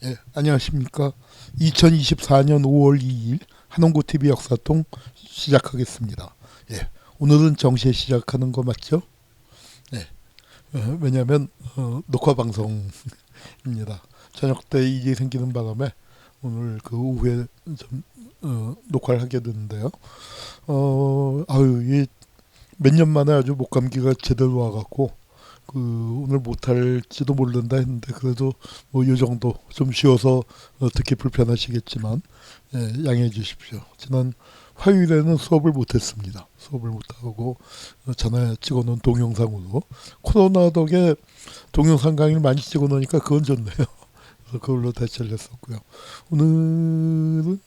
예, 안녕하십니까. 2024년 5월 2일 한홍구TV 역사통 시작하겠습니다. 예, 오늘은 정시에 시작하는 거 맞죠? 예, 왜냐하면 녹화 방송입니다. 저녁 때 일이 생기는 바람에 오늘 그 오후에 좀 녹화를 하게 됐는데요. 아유, 몇 년 만에 아주 목감기가 제대로 와갖고 그 오늘 못할지도 모른다 했는데 그래도 뭐 요 정도 좀 쉬어서 듣기 불편하시겠지만 양해해 주십시오. 지난 화요일에는 수업을 못했습니다. 수업을 못하고 전에 찍어놓은 동영상으로 코로나 덕에 동영상 강의를 많이 찍어놓으니까 그건 좋네요. 그래서 그걸로 대체를 했었고요. 오늘은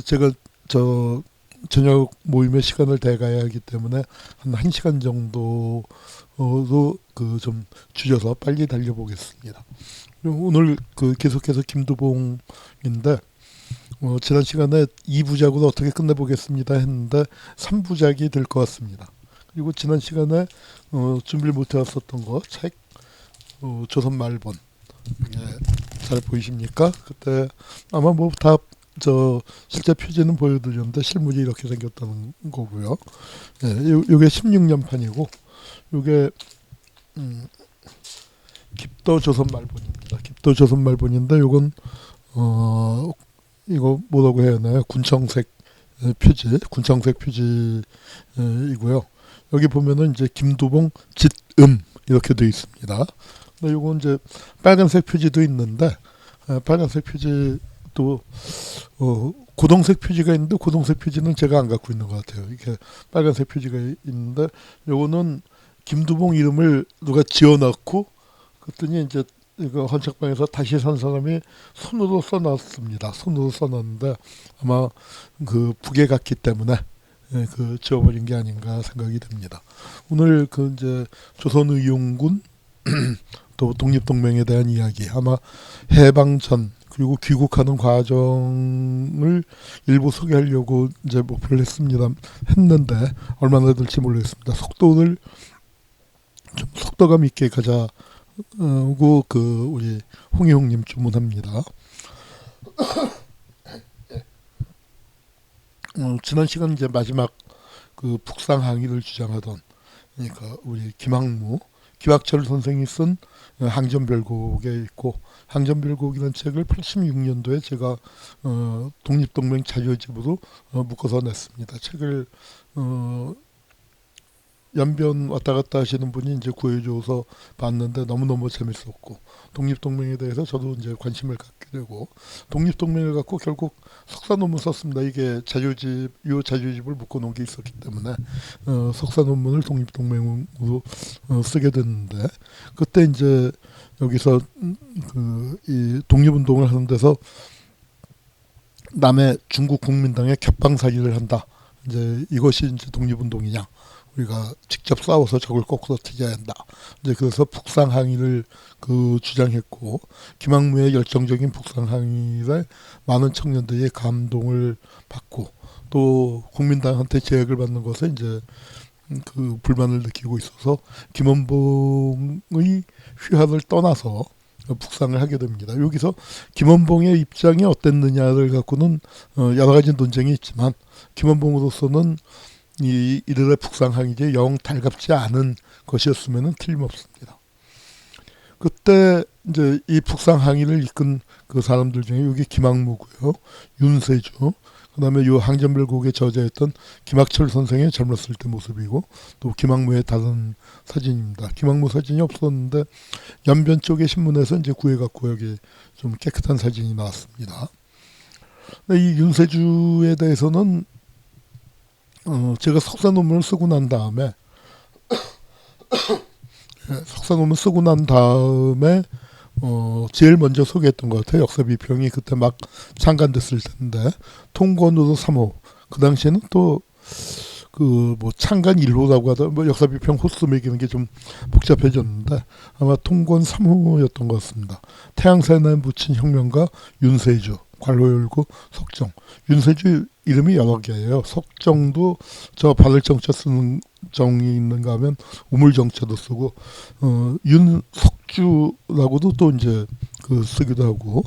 제가 저 저녁 모임의 시간을 대가야 하기 때문에 한 1시간 정도로 그 좀 줄여서 빨리 달려보겠습니다. 그리고 오늘 그 계속해서 김두봉인데 지난 시간에 2부작으로 어떻게 끝내보겠습니다 했는데 3부작이 될 것 같습니다. 그리고 지난 시간에 준비를 못해왔었던 거 책 조선 말본 이게 잘 보이십니까? 그때 아마 뭐 다 저 실제 표지는 보여드렸는데 실물이 이렇게 생겼다는 거고요. 요게 16년판이고 요게 음, 깊도 조선 말본입니다. 깊도 조선 말본인데 요건 이거 뭐라고 해야 하나요? 군청색 표지, 군청색 표지이고요. 여기 보면은 이제 김두봉 짓음 이렇게 되어 있습니다. 근데 요건 이제 빨간색 표지도 있는데 빨간색 표지도 고동색 표지가 있는데 고동색 표지는 제가 안 갖고 있는 것 같아요. 이렇게 빨간색 표지가 있는데 요거는 김두봉 이름을 누가 지어놨고 그랬더니 이제 이거 헌책방에서 다시 산 사람이 손으로 써놨습니다. 손으로 써놨는데 아마 그 북에 갔기 때문에 그 지워버린 게 아닌가 생각이 듭니다. 오늘 그 이제 조선의용군 또 독립동맹에 대한 이야기 아마 해방 전 그리고 귀국하는 과정을 일부 소개하려고 이제 목표를 했는데 얼마나 될지 모르겠습니다. 속도를 좀 속도감 있게 가자고 그 우리 홍희홍님 주문합니다. 지난 시간 이제 마지막 그 북상 항의를 주장하던 그러니까 우리 김학철 선생이 쓴 항전별곡에 있고 항전별곡이라는 책을 86년도에 제가 독립동맹 자료집으로 묶어서 냈습니다. 책을 연변 왔다 갔다 하시는 분이 이제 구해줘서 봤는데 너무너무 재밌었고 독립동맹에 대해서 저도 이제 관심을 갖게 되고 독립동맹을 갖고 결국 석사 논문 썼습니다. 이게 요 자료집을 묶어놓은 게 있었기 때문에 석사 논문을 독립동맹으로 쓰게 됐는데 그때 이제 여기서 이 독립운동을 하는 데서 남의 중국 국민당에 격방살이를 한다. 이제 이것이 이제 독립운동이냐? 우리가 직접 싸워서 적을 거꾸로 튀겨야 한다. 이제 그래서 북상 항의를 그 주장했고 김학무의 열정적인 북상 항의에 많은 청년들이 감동을 받고 또 국민당한테 제약을 받는 것에 이제 그 불만을 느끼고 있어서 김원봉의 휘하를 떠나서 북상을 하게 됩니다. 여기서 김원봉의 입장이 어땠느냐를 갖고는 여러 가지 논쟁이 있지만 김원봉으로서는 이들의 북상 항의제 영 달갑지 않은 것이었으면 틀림없습니다. 그때 이제 이 북상 항의를 이끈 그 사람들 중에 여기 김학무고요, 윤세주, 그다음에 요 항전별곡의 저자였던 김학철 선생의 젊었을 때 모습이고 또 김학무의 다른 사진입니다. 김학무 사진이 없었는데 연변 쪽의 신문에서 이제 구해갖고 여기 좀 깨끗한 사진이 나왔습니다. 이 윤세주에 대해서는 제가 석사 논문을 쓰고 난 다음에 제일 먼저 소개했던 것 같아요. 역사 비평이 그때 막 창간됐을 텐데 통권으로 3호 그 당시에는 또 그 뭐 창간 1호라고 하다 뭐 역사 비평 호수 매기는 게 좀 복잡해졌는데 아마 통권 3호였던 것 같습니다. 태양사에 묻힌 혁명가 윤세주 괄호 열고 석정. 윤세주 이름이 여러 개예요. 석정도 저 바늘 정자 쓰는 정이 있는가 하면 우물 정자도 쓰고 윤석주라고도 또 이제 그 쓰기도 하고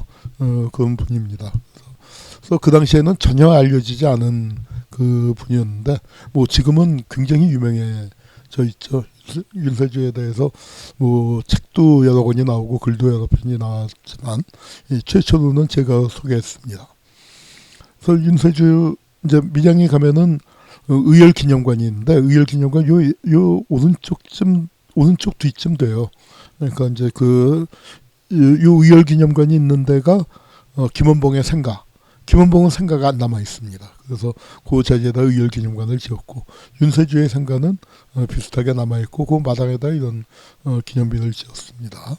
그런 분입니다. 그래서 그 당시에는 전혀 알려지지 않은 그 분이었는데 뭐 지금은 굉장히 유명해져 있죠. 윤세주에 대해서 뭐 책도 여러 권이 나오고 글도 여러 편이 나왔지만 최초로는 제가 소개했습니다. 그래서 윤세주 이제 밀양에 가면은 의열기념관이 있는데 의열기념관 요 오른쪽 뒤쯤 돼요. 그러니까 이제 요 의열기념관이 있는 데가 김원봉의 생가. 김원봉은 생가가 안 남아 있습니다. 그래서 그 자리에다 의열기념관을 지었고 윤세주의 생가는 비슷하게 남아 있고 그 마당에다 이런 기념비를 지었습니다.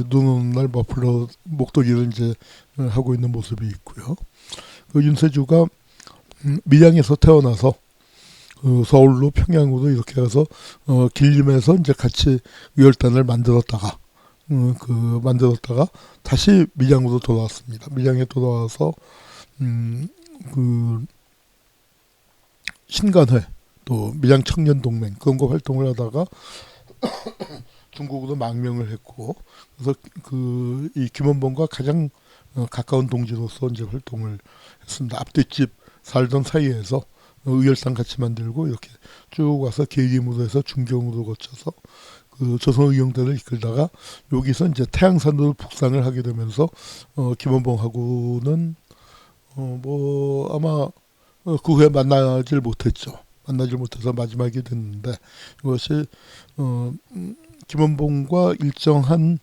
눈 오는 날 머플러 목도리를 이제 하고 있는 모습이 있고요. 그 윤세주가 밀양에서 태어나서 서울로 평양으로 이렇게 해서 길림에서 이제 같이 의열단을 만들었다가 다시 밀양으로 돌아왔습니다. 밀양에 돌아와서 그 신간회 또 밀양 청년동맹 그런 거 활동을 하다가 중국으로 망명을 했고 그래서 이 김원봉과 가장 가까운 동지로서 이제 활동을 했습니다. 앞뒷집 살던 사이에서 의열단 같이 만들고 이렇게 쭉 와서 계림으로 해서 중경으로 거쳐서 그 조선의용대를 이끌다가 여기서 이제 태양산으로 북상을 하게 되면서 김원봉하고는 뭐 아마 그 후에 만나질 못했죠. 만나질 못해서 마지막이 됐는데 이것이 김원봉과 일정한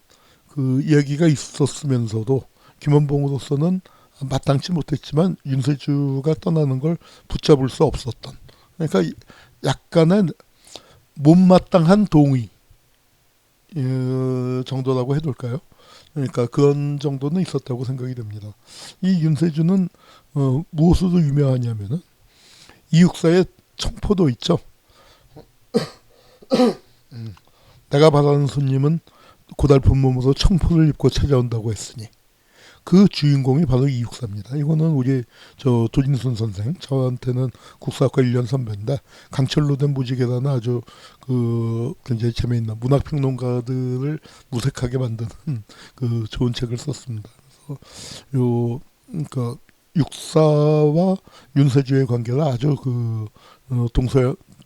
그 이야기가 있었으면서도 김원봉으로서는 마땅치 못했지만 윤세주가 떠나는 걸 붙잡을 수 없었던 그러니까 약간의 못마땅한 동의 정도라고 해둘까요? 그러니까 그런 정도는 있었다고 생각이 됩니다. 이 윤세주는 무엇으로 유명하냐면은 이육사의 청포도 있죠. 내가 바라는 손님은 고달픈 몸으로 청포를 입고 찾아온다고 했으니 그 주인공이 바로 이육사입니다. 이거는 우리 도진순 선생 저한테는 국사학과 1년 선배인데 강철로 된 무지개라는 아주 굉장히 재미있는 문학평론가들을 무색하게 만드는 그 좋은 책을 썼습니다. 그래서 그러니까 육사와 윤세주의 관계가 아주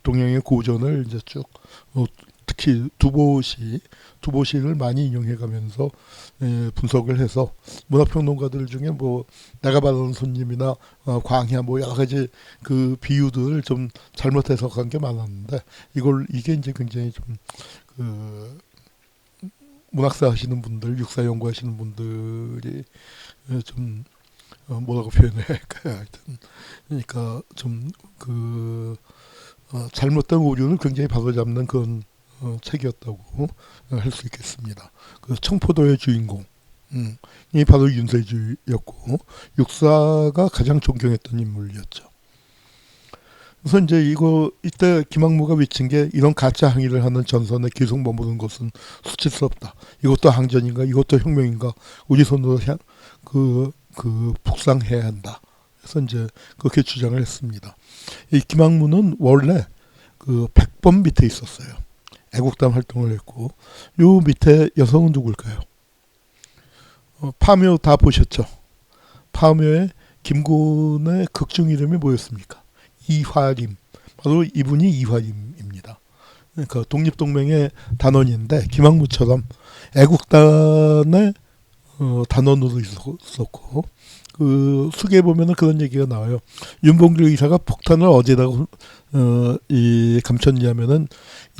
동양의 고전을 이제 쭉 특히 두보시를 많이 인용해가면서 분석을 해서 문학평론가들 중에 뭐 내가 바라는 손님이나 광야 뭐 여러 가지 그 비유들을 좀 잘못 해석한 게 많았는데 이게 이제 굉장히 좀 문학사 하시는 분들, 육사 연구하시는 분들이 좀 뭐라고 표현해야 할까요? 하여튼 그러니까 좀 잘못된 오류를 굉장히 바로잡는 그런 책이었다고 할 수 있겠습니다. 그 청포도의 주인공 이 바로 윤세주였고 육사가 가장 존경했던 인물이었죠. 그래서 이제 이때 김학무가 외친 게 이런 가짜 항의를 하는 전선에 계속 머무는 것은 수치스럽다. 이것도 항전인가? 이것도 혁명인가? 우리 손으로 북상해야 한다. 그래서 이제 그렇게 주장을 했습니다. 이 김학무는 원래 백범 밑에 있었어요. 애국단 활동을 했고 요 밑에 여성은 누굴까요? 파묘 다 보셨죠? 파묘의 김군의 극중 이름이 뭐였습니까? 이화림. 바로 이분이 이화림입니다. 그러니까 독립동맹의 단원인데 김학무처럼 애국단의 단원으로 있었고 수계에 보면은 그런 얘기가 나와요. 윤봉길 의사가 폭탄을 어디다가 감췄냐면은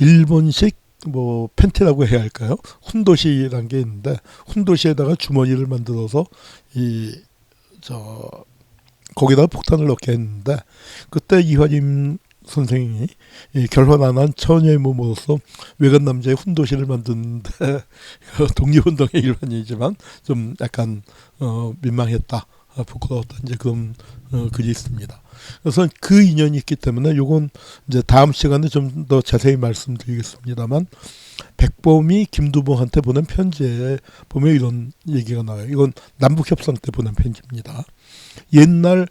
일본식 뭐 팬티라고 해야 할까요? 훈도시라는 게 있는데 훈도시에다가 주머니를 만들어서 거기다가 폭탄을 넣게 했는데 그때 이화림 선생이 결혼 안 한 처녀의 몸으로서 외간 남자의 훈도시를 만드는데 독립운동의 일환이지만 좀 약간 민망했다. 부끄러웠다. 이제 그런 글이 있습니다. 그래서 그 인연이 있기 때문에 요건 이제 다음 시간에 좀 더 자세히 말씀드리겠습니다만 백범이 김두봉한테 보낸 편지에 보면 이런 얘기가 나와요. 이건 남북협상 때 보낸 편지입니다. 옛날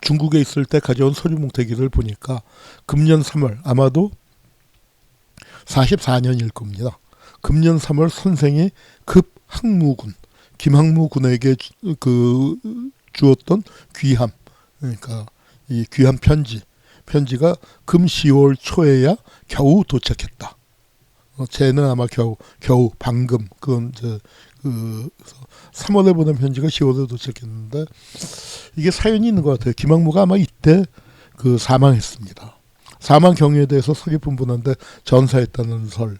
중국에 있을 때 가져온 서류 뭉태기를 보니까 금년 3월 아마도 44년일 겁니다. 금년 3월 선생이 급 항무군, 김항무 군에게 주었던 귀함, 그러니까 이 귀함 편지가 금 10월 초에야 겨우 도착했다. 쟤는 아마 겨우 방금 그건 이제 3월에 보낸 편지가 10월에 도착했는데 이게 사연이 있는 것 같아요. 김항무가 아마 이때 사망했습니다. 사망 경위에 대해서 서귀분분한테 전사했다는 설,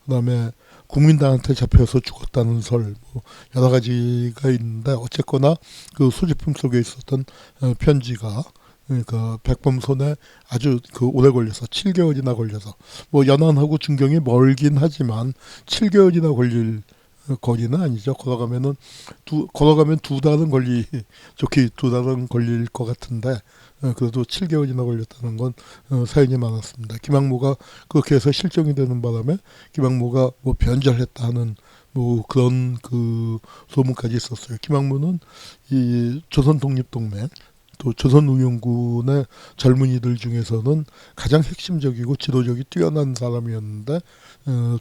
그다음에 국민당한테 잡혀서 죽었다는 설, 뭐 여러 가지가 있는데 어쨌거나 그 소지품 속에 있었던 편지가 그러니까 백범손에 아주 오래 걸려서 7개월이나 걸려서 뭐 연안하고 중경이 멀긴 하지만 7개월이나 걸릴 거리는 아니죠. 걸어가면 두 달은 좋게 두 달은 걸릴 것 같은데 그래도 7개월이나 걸렸다는 건 사연이 많았습니다. 김항무가 그렇게 해서 실종이 되는 바람에 김항무가 뭐 변절했다 하는 뭐 그런 소문까지 있었어요. 김항무는 이 조선독립동맹 또 조선의용군의 젊은이들 중에서는 가장 핵심적이고 지도력이 뛰어난 사람이었는데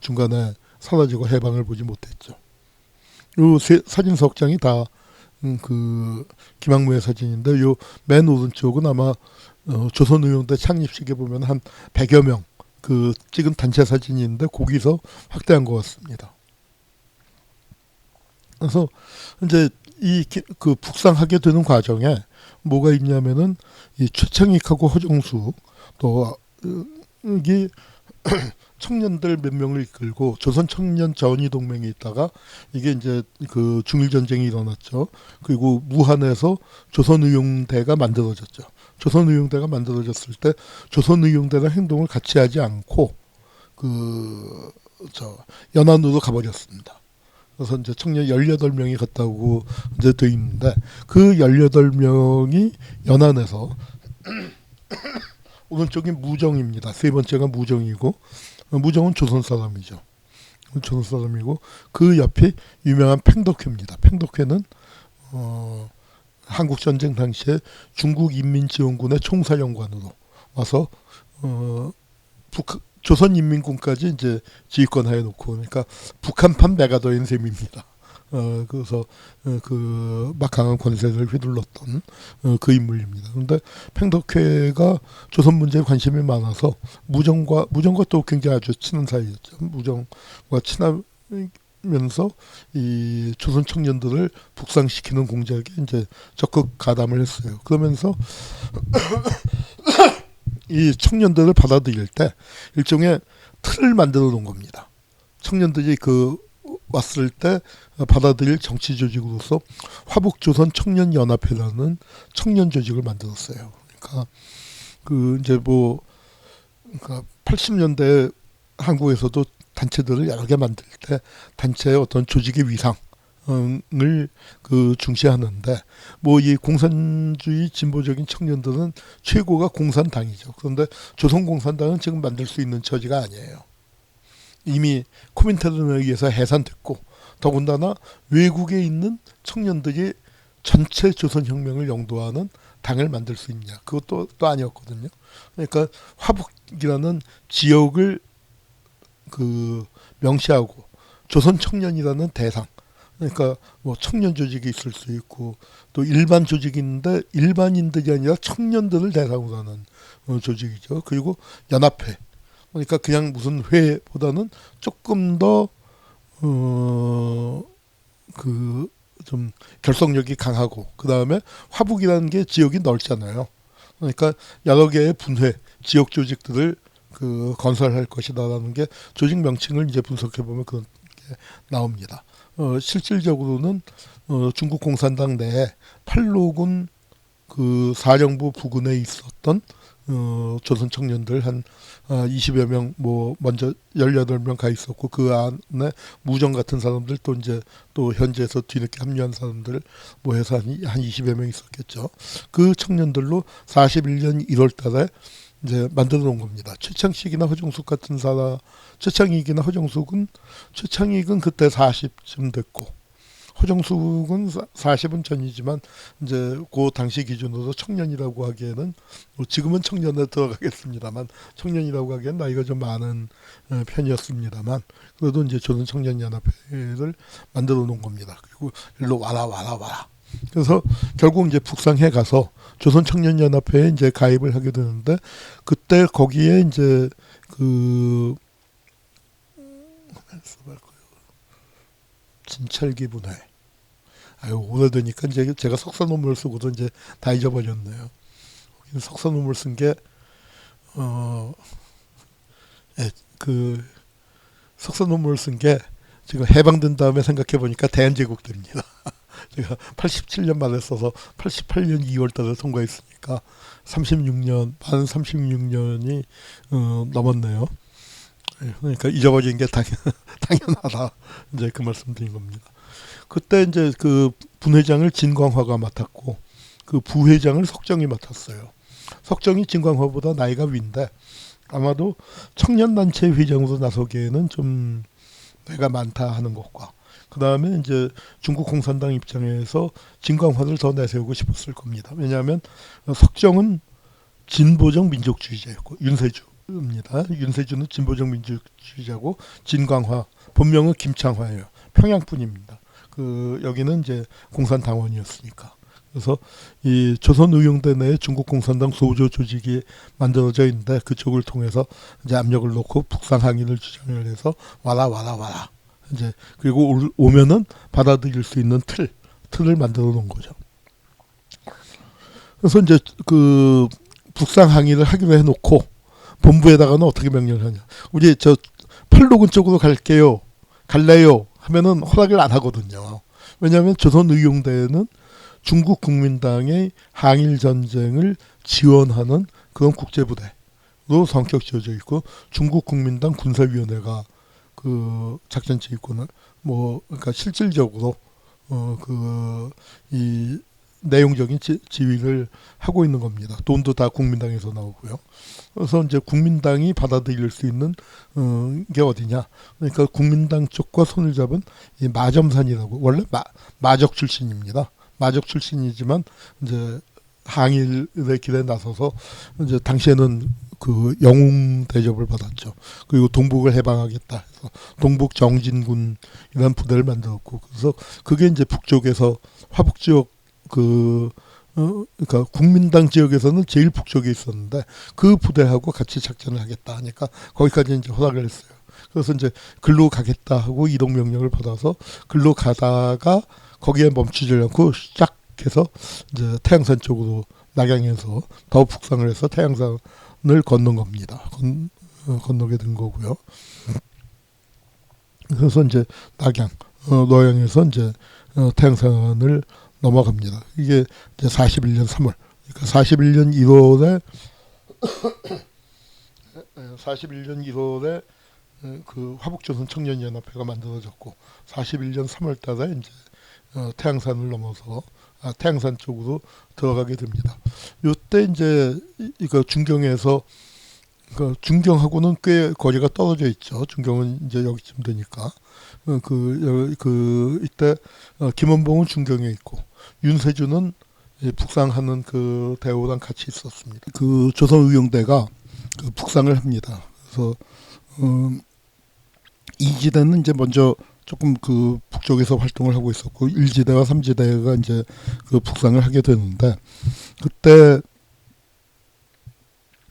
중간에 사라지고 해방을 보지 못했죠. 요 사진 석 장이 다 김항무의 사진인데 요 맨 오른쪽은 아마 조선의용대 창립식에 보면 한 100여 명 찍은 단체 사진이 있는데 거기서 확대한 것 같습니다. 그래서 이제 북상하게 되는 과정에 뭐가 있냐면은 이 최창익하고 허정수 또 여기 청년들 몇 명을 이끌고 조선 청년 전위 동맹이 있다가 이게 이제 중일 전쟁이 일어났죠. 그리고 무한에서 조선의용대가 만들어졌죠. 조선의용대가 만들어졌을 때 조선의용대랑 행동을 같이 하지 않고 연안으로 가버렸습니다. 그래서 이제 청년 18명이 갔다고 이제 돼 있는데 그 18명이 연안에서 오른쪽이 무정입니다. 세 번째가 무정이고 무정은 조선 사람이죠. 조선 사람이고 그 옆이 유명한 팽덕회입니다. 팽덕회는 한국 전쟁 당시에 중국 인민지원군의 총사령관으로 와서 조선인민군까지 이제 지휘권하에 놓고 그러니까 북한판 메가더인 셈입니다. 그래서 막강한 권세를 휘둘렀던 그 인물입니다. 그런데 팽덕회가 조선 문제에 관심이 많아서 무정과 또 굉장히 아주 친한 사이였죠. 무정과 친하면서 이 조선 청년들을 북상시키는 공작에 이제 적극 가담을 했어요. 그러면서 이 청년들을 받아들일 때 일종의 틀을 만들어 놓은 겁니다. 청년들이 왔을 때 받아들일 정치 조직으로서 화북조선 청년연합회라는 청년 조직을 만들었어요. 그러니까 그러니까 80년대 한국에서도 단체들을 여러 개 만들 때 단체의 어떤 조직의 위상을 중시하는데 뭐 이 공산주의 진보적인 청년들은 최고가 공산당이죠. 그런데 조선공산당은 지금 만들 수 있는 처지가 아니에요. 이미 코민테른에 의해서 해산됐고 더군다나 외국에 있는 청년들이 전체 조선혁명을 영도하는 당을 만들 수 있냐 그것도 또 아니었거든요. 그러니까 화북이라는 지역을 명시하고 조선청년이라는 대상 그러니까 뭐 청년 조직이 있을 수 있고 또 일반 조직이 있는데 일반인들이 아니라 청년들을 대상으로 하는 조직이죠. 그리고 연합회 그러니까 그냥 무슨 회보다는 조금 더 좀 결속력이 강하고 그 다음에 화북이라는 게 지역이 넓잖아요. 그러니까 여러 개의 분회 지역 조직들을 건설할 것이다라는 게 조직 명칭을 이제 분석해 보면 그런 게 나옵니다. 실질적으로는 중국 공산당 내에 팔로군 사령부 부근에 있었던 조선 청년들 한 20여 명 뭐 먼저 18명 가 있었고 그 안에 무정 같은 사람들 또 이제 또 현지에서 뒤늦게 합류한 사람들 뭐 해서 한 20여 명 있었겠죠. 그 청년들로 41년 1월 달에 이제 만들어 놓은 겁니다. 최창익이나 허정숙 같은 최창익은 그때 40쯤 됐고 허정숙은 40은 전이지만 이제 그 당시 기준으로 청년이라고 하기에는 뭐 지금은 청년에 들어가겠습니다만 청년이라고 하기엔 나이가 좀 많은 편이었습니다만 그래도 이제 조선청년연합회를 만들어 놓은 겁니다. 그리고 일로 와라 와라 와라. 그래서 결국 이제 북상해 가서 조선청년연합회에 이제 가입을 하게 되는데 그때 거기에 이제 그 진철기 분회. 아유 오래되니까 이제 제가 석사 논문을 쓰고도 이제 다 잊어버렸네요. 석사 논문을 쓴 게 그 석사 논문을 쓴 게 지금 해방된 다음에 생각해 보니까 대한제국입니다. 제가 87년 말에 써서 88년 2월 달에 통과했으니까 36년, 만 36년이 넘었네요. 그러니까 잊어버린 게 당연하다. 이제 그 말씀 드린 겁니다. 그때 이제 그 분회장을 진광화가 맡았고 그 부회장을 석정이 맡았어요. 석정이 진광화보다 나이가 위인데 아마도 청년단체 회장으로 나서기에는 좀 나이가 많다 하는 것과 그 다음에 이제 중국 공산당 입장에서 진광화를 더 내세우고 싶었을 겁니다. 왜냐하면 석정은 진보적 민족주의자였고 윤세주입니다. 윤세주는 진보적 민족주의자고 진광화 본명은 김창화예요. 평양분입니다. 그 여기는 이제 공산당원이었으니까. 그래서 이 조선의용대 내에 중국 공산당 소조 조직이 만들어져 있는데 그쪽을 통해서 이제 압력을 놓고 북상 항의를 주장을 해서 와라 와라 와라. 이제 그리고 오면은 받아들일 수 있는 틀을 만들어 놓은 거죠. 그래서 이제 그 북상 항의를 하기로 해놓고 본부에다가는 어떻게 명령을 하냐. 우리 저 팔로군 쪽으로 갈래요 하면은 허락을 안 하거든요. 왜냐하면 조선의용대에는 중국 국민당의 항일 전쟁을 지원하는 그런 국제부대로 성격 지어져 있고 중국 국민당 군사위원회가 그 작전 지휘권을 뭐 그러니까 실질적으로 그 이 내용적인 지휘를 하고 있는 겁니다. 돈도 다 국민당에서 나오고요. 그래서 이제 국민당이 받아들일 수 있는 게 어디냐? 그러니까 국민당 쪽과 손을 잡은 이 마점산이라고 원래 마적 출신입니다. 마적 출신이지만 이제 항일의 길에 나서서 이제 당시에는 그 영웅 대접을 받았죠. 그리고 동북을 해방하겠다 해서 동북 정진군이라는 부대를 만들었고 그래서 그게 이제 북쪽에서 화북 지역 그러니까 국민당 지역에서는 제일 북쪽에 있었는데 그 부대하고 같이 작전을 하겠다 하니까 거기까지 이제 허락을 했어요. 그래서 이제 글로 가겠다 하고 이동 명령을 받아서 글로 가다가 거기에 멈추지 않고 쫙 해서 이제 태양산 쪽으로 낙양에서 더 북상을 해서 태양산을 건넌 겁니다. 건너게 된 거고요. 그래서 이제 낙양, 노양에서 이제 태양산을 넘어갑니다. 이게 이제 41년 3월, 그러니까 41년 1월에 41년 1월에 그 화북조선 청년연합회가 만들어졌고 41년 3월 달에 이제 태양산을 넘어서 태양산 쪽으로 들어가게 됩니다. 이때 이제 이거 중경에서 그 중경하고는 꽤 거리가 떨어져 있죠. 중경은 이제 여기쯤 되니까 이때 김원봉은 중경에 있고 윤세주는 북상하는 그 대우랑 같이 있었습니다. 그 조선의용대가 그 북상을 합니다. 그래서 이지대는 이제 먼저 조금 그 북쪽에서 활동을 하고 있었고 1지대와 3지대가 이제 그 북상을 하게 되는데 그때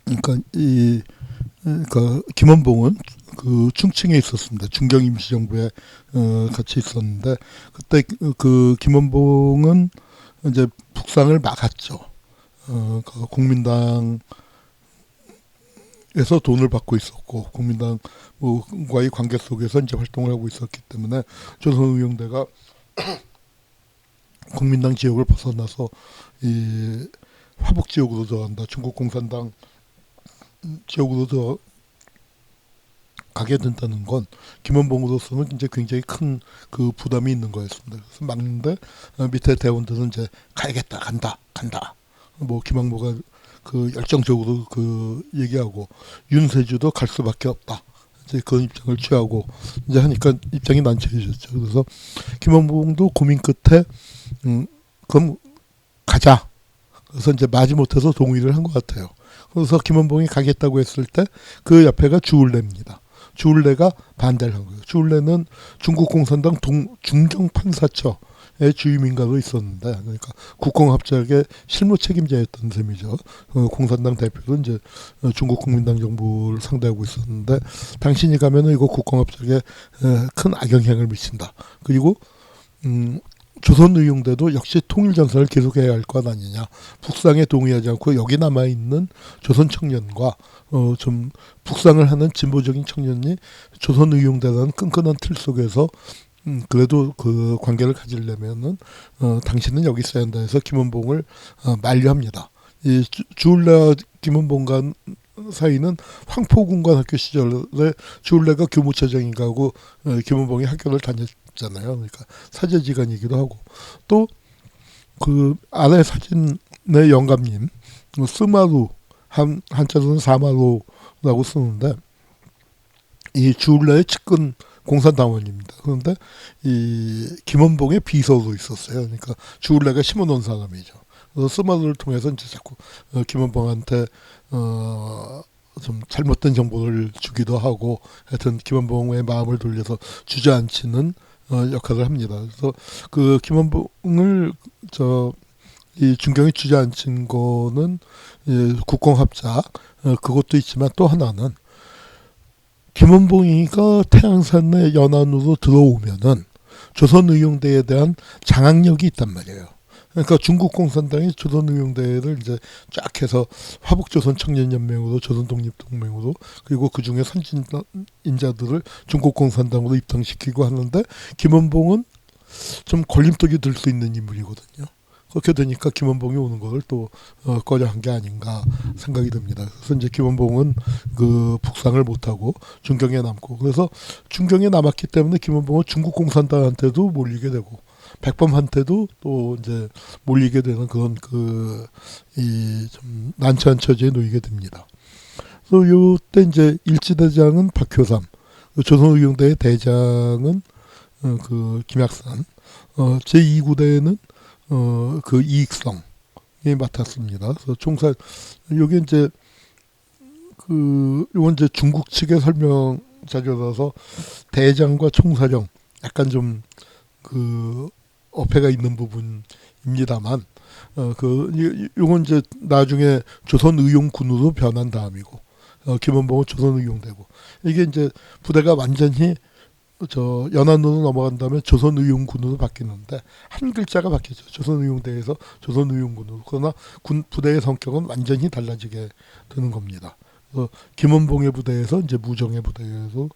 그러니까 김원봉은 그 충칭에 있었습니다. 중경 임시정부에 같이 있었는데 그때 그 김원봉은 이제 북상을 막았죠. 그 국민당에서 돈을 받고 있었고 국민당과의 관계 속에서 이제 활동을 하고 있었기 때문에 조선의용대가 국민당 지역을 벗어나서 이 화북 지역으로 들어간다. 중국 공산당 지역으로 가게 된다는 건 김원봉으로서는 이제 굉장히 큰 그 부담이 있는 거였습니다. 그래서 막는데 밑에 대원들은 이제 가야겠다, 간다. 뭐 김항모가 그 열정적으로 그 얘기하고 윤세주도 갈 수밖에 없다. 이제 그런 입장을 취하고 이제 하니까 입장이 난처해졌죠. 그래서 김원봉도 고민 끝에 그럼 가자. 그래서 이제 마지못해서 동의를 한 것 같아요. 그래서 김원봉이 가겠다고 했을 때 그 옆에가 주울레입니다. 주울레가 반대를 한 거예요. 주울레는 중국 공산당 중정 판사처의 주임인가로 있었는데, 그러니까 국공합작의 실무 책임자였던 셈이죠. 공산당 대표도 이제 중국 국민당 정부를 상대하고 있었는데, 당신이 가면은 이거 국공합작에 큰 악영향을 미친다. 그리고 조선의용대도 역시 통일전선을 계속해야 할 것 아니냐. 북상에 동의하지 않고 여기 남아있는 조선 청년과 좀 북상을 하는 진보적인 청년이 조선의용대라는 끈끈한 틀 속에서 그래도 그 관계를 가지려면은 당신은 여기 있어야 한다 해서 김원봉을 만류합니다. 이 주울레와 김원봉 간 사이는 황포군관학교 시절에 주울레가 교무처장인가 하고 김원봉이 학교를 다녔잖아요. 그러니까 사제지간이기도 하고 또 그 아래 사진의 영감님 스마루 한자로는 사마루라고 쓰는데 이 주울레의 측근 공산당원입니다. 그런데 이 김원봉의 비서로 있었어요. 그러니까 주울레가 심어놓은 사람이죠. 그래서 스마루를 통해서 이제 자꾸 김원봉한테 좀 잘못된 정보를 주기도 하고 하여튼 김원봉의 마음을 돌려서 주저앉히는 역할을 합니다. 그래서 그 김원봉을 이 중경이 주저앉힌 거는 국공합작 그것도 있지만 또 하나는 김원봉이가 태양산의 연안으로 들어오면은 조선의용대에 대한 장악력이 있단 말이에요. 그러니까 중국 공산당이 조선의용대를 이제 쫙 해서 화북조선 청년연맹으로 조선독립동맹으로 그리고 그 중에 선진인자들을 중국 공산당으로 입당시키고 하는데 김원봉은 좀 걸림돌이 될 수 있는 인물이거든요. 그렇게 되니까 김원봉이 오는 걸 또 꺼려한 게 아닌가 생각이 듭니다. 그래서 이제 김원봉은 그 북상을 못하고 중경에 남고 그래서 중경에 남았기 때문에 김원봉은 중국 공산당한테도 몰리게 되고 백범한테도 또 이제 몰리게 되는 그런 이 좀 난처한 처지에 놓이게 됩니다. 그래서 요때 이제 일지대장은 박효삼, 조선의용대의 대장은 그 김약산, 제2구대는 그 이익성이 맡았습니다. 그래서 총사 요게 이제 요건 이제 중국 측의 설명 자료라서 대장과 총사령 약간 좀 어폐가 있는 부분입니다만 요건 이제 나중에 조선의용군으로 변한 다음이고 김원봉은 조선의용대고 이게 이제 부대가 완전히 연안으로 넘어간 다음에 조선의용군으로 바뀌는데 한 글자가 바뀌죠. 조선의용대에서 조선의용군으로. 그러나 부대의 성격은 완전히 달라지게 되는 겁니다. 그래서 김원봉의 부대에서 이제 무정의 부대에서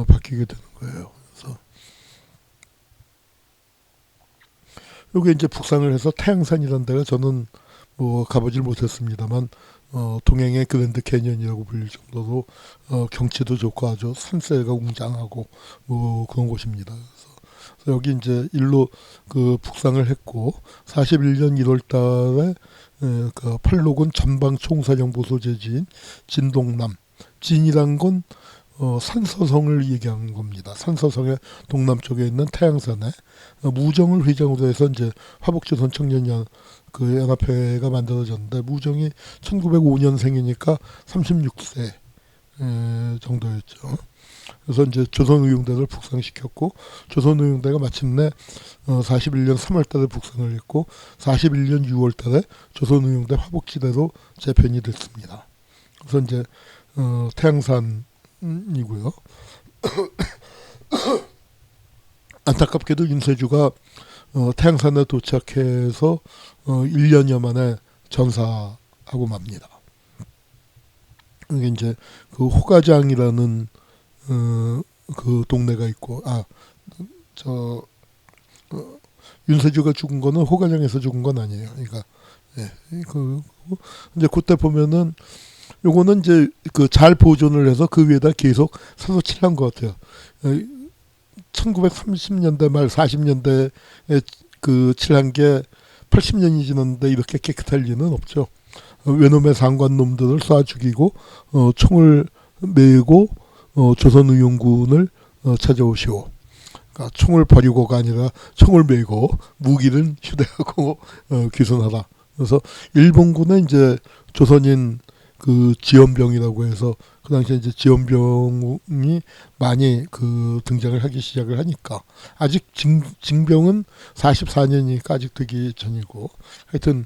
바뀌게 되는 거예요. 그래서 요게 이제 북상을 해서 태양산이라는 데가 저는 뭐 가보질 못했습니다만 동행의 그랜드 캐년이라고 불릴 정도로 경치도 좋고 아주 산세가 웅장하고 뭐 그런 곳입니다. 그래서 여기 이제 일로 그 북상을 했고 41년 1월달에 그 팔로군 전방 총사령부 소재지인 진동남 진이란 건 산서성을 얘기한 겁니다. 산서성의 동남쪽에 있는 태양산에 무정을 회장으로 해서 이제 화북조선 청년 그 연합회가 만들어졌는데 무정이 1905년생이니까 36세 정도였죠. 그래서 이제 조선의용대를 북상시켰고 조선의용대가 마침내 41년 3월달에 북상을 했고 41년 6월달에 조선의용대 화북지대로 재편이 됐습니다. 그래서 이제 태양산이고요. 안타깝게도 윤세주가 태양산에 도착해서 1년여 만에 전사하고 맙니다. 이게 이제 그 호가장이라는 그 동네가 있고 윤세주가 죽은 거는 호가장에서 죽은 건 아니에요. 그러니까 이제 그때 보면은 요거는 이제 그 잘 보존을 해서 그 위에다 계속 사서 칠한 것 같아요. 1930년대 말 40년대에 그 칠한 게 80년이 지났는데 이렇게 깨끗할 리는 없죠. 외놈의 상관 놈들을 쏴 죽이고 총을 메고 조선의용군을 찾아오시오. 그러니까 총을 버리고가 아니라 총을 메고 무기를 휴대하고 귀순하라. 그래서 일본군의 이제 조선인 그 지원병이라고 해서 그 당시에 이제 지원병이 많이 그 등장을 하기 시작을 하니까 아직 징병은 44년이니까 아직 되기 전이고 하여튼